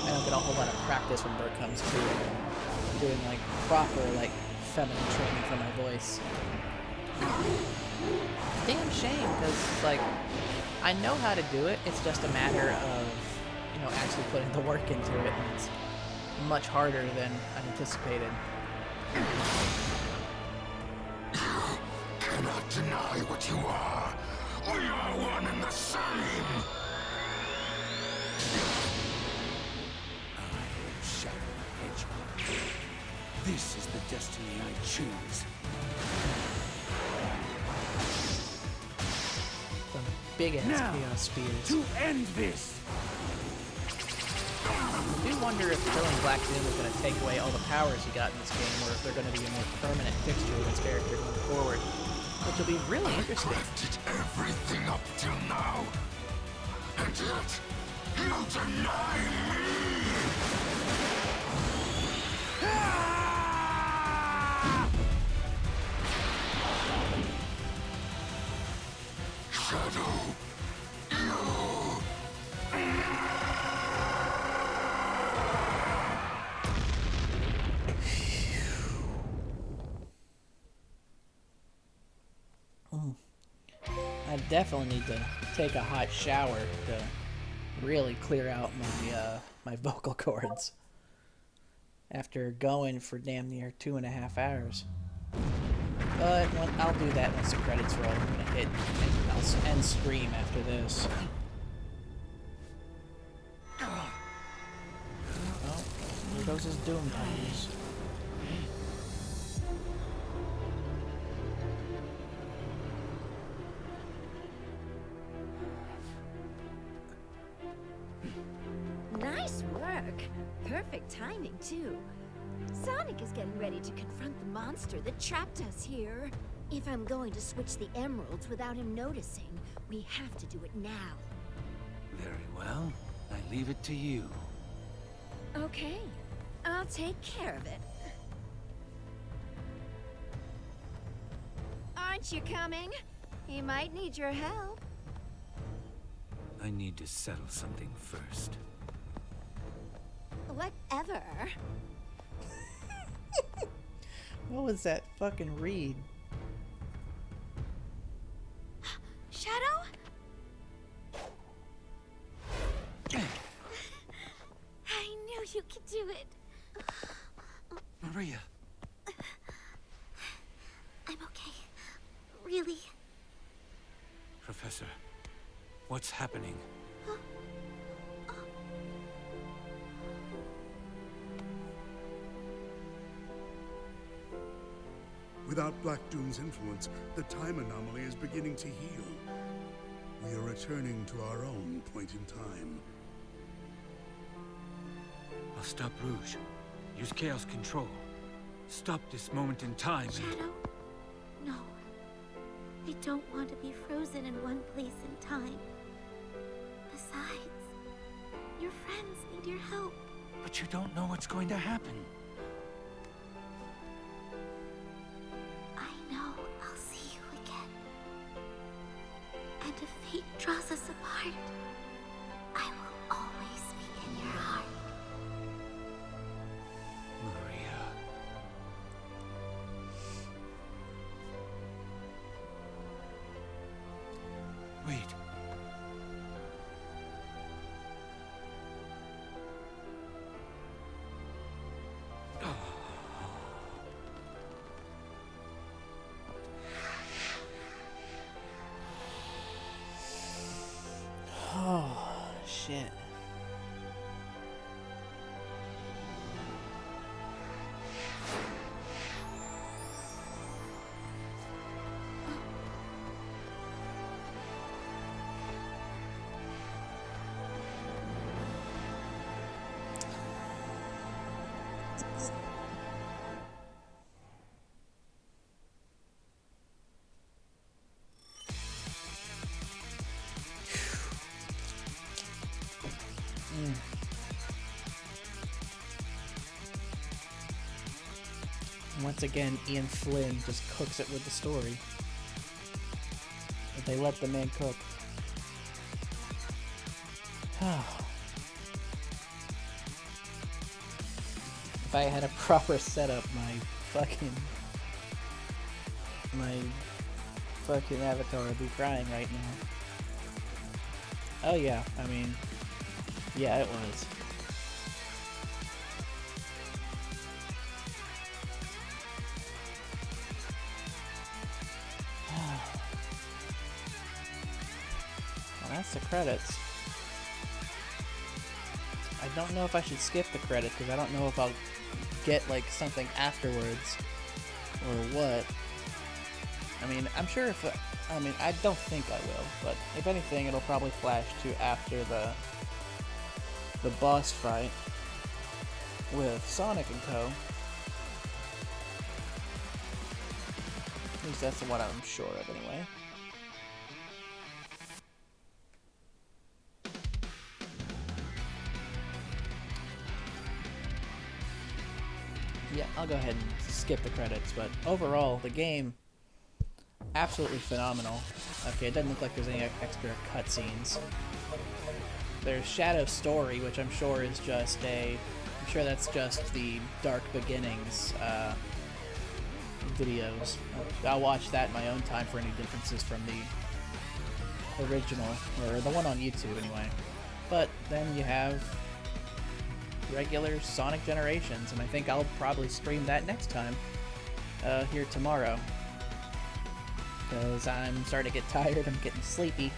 A: don't get a whole lot of practice when work comes to doing like proper like feminine training for my voice. Damn shame, because like I know how to do it. It's just a matter of, you know, actually putting the work into it, and it's much harder than I anticipated.
G: You cannot deny what you are. We are one and the same.
F: I am Shadow Hedgehog. This is the destiny I choose.
A: Some big ass
F: Now,
A: chaos spears.
F: to end this!
A: I do wonder if killing Black Doom is going to take away all the powers he got in this game, or if they're going to be a more permanent fixture of his character going forward, which will be really interesting.
G: Did everything up till now, and yet you deny me. Shadow,
A: I definitely need to take a hot shower to really clear out my my vocal cords after going for damn near 2.5 hours. But I'll do that once the credits roll. I'm gonna hit and I'll end stream after this. Oh, here goes his Doom times.
H: Nice work. Perfect timing, too. Sonic is getting ready to confront the monster that trapped us here. If I'm going to switch the emeralds without him noticing, we have to do it now.
B: Very well. I leave it to you.
H: Okay, I'll take care of it. Aren't you coming? He might need your help.
B: I need to settle something first.
H: Whatever.
A: What was that fucking read?
C: Shadow? I knew you could do it.
B: Maria!
C: I'm okay. Really.
B: Professor, what's happening?
D: Without Black Doom's influence, the time anomaly is beginning to heal. We are returning to our own point in time.
B: I'll stop Rouge. Use Chaos Control. Stop this moment in time.
C: Shadow? No. I don't want to be frozen in one place in time. Besides, your friends need your help.
B: But you don't know what's going to happen.
C: I know I'll see you again. And if fate draws us apart, I will always be in your heart.
B: Maria. Wait.
A: Oh, shit. Once again, Ian Flynn just cooks it with the story. They let the man cook. If I had a proper setup, my fucking avatar would be crying right now. Oh yeah, I mean, yeah, it was. Well, that's the credits. I don't know if I should skip the credits because I don't know if I'll get like something afterwards or what. I mean, I'm sure if I mean, I don't think I will, but if anything, it'll probably flash to after the boss fight with Sonic and Co. At least that's what I'm sure of, anyway. Yeah, I'll go ahead and skip the credits, but overall, the game, absolutely phenomenal. Okay, it doesn't look like there's any extra cutscenes. There's Shadow's story, which I'm sure is just I'm sure that's just the Dark Beginnings videos. I'll watch that in my own time for any differences from the original, or the one on YouTube anyway. But then you have regular Sonic Generations, and I think I'll probably stream that next time, here tomorrow. Because I'm starting to get tired, I'm getting sleepy,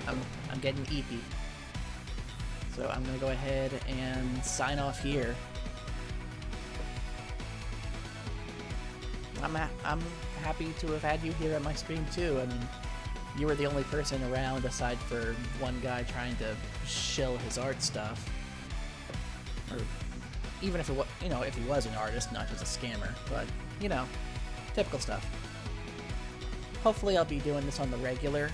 A: I'm getting eepy. So I'm gonna go ahead and sign off here. I'm happy to have had you here at my stream too. I mean, you were the only person around aside for one guy trying to shill his art stuff. Or even if it was, you know, if he was an artist, not just a scammer, but, you know, typical stuff. Hopefully I'll be doing this on the regular.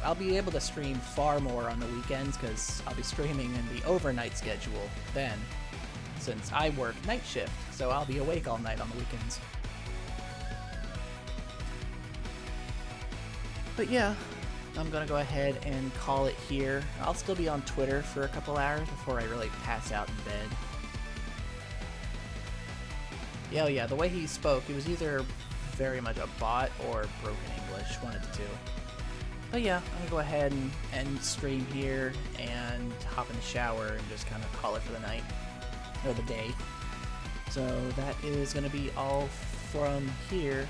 A: I'll be able to stream far more on the weekends because I'll be streaming in the overnight schedule then, since I work night shift, so I'll be awake all night on the weekends. But yeah, I'm gonna go ahead and call it here. I'll still be on Twitter for a couple hours before I really pass out in bed. Yeah, yeah, the way he spoke, it was either very much a bot or broken English, one of the two. But yeah, I'm gonna go ahead and end stream here and hop in the shower and just kind of call it for the night, or the day. So that is gonna be all from here.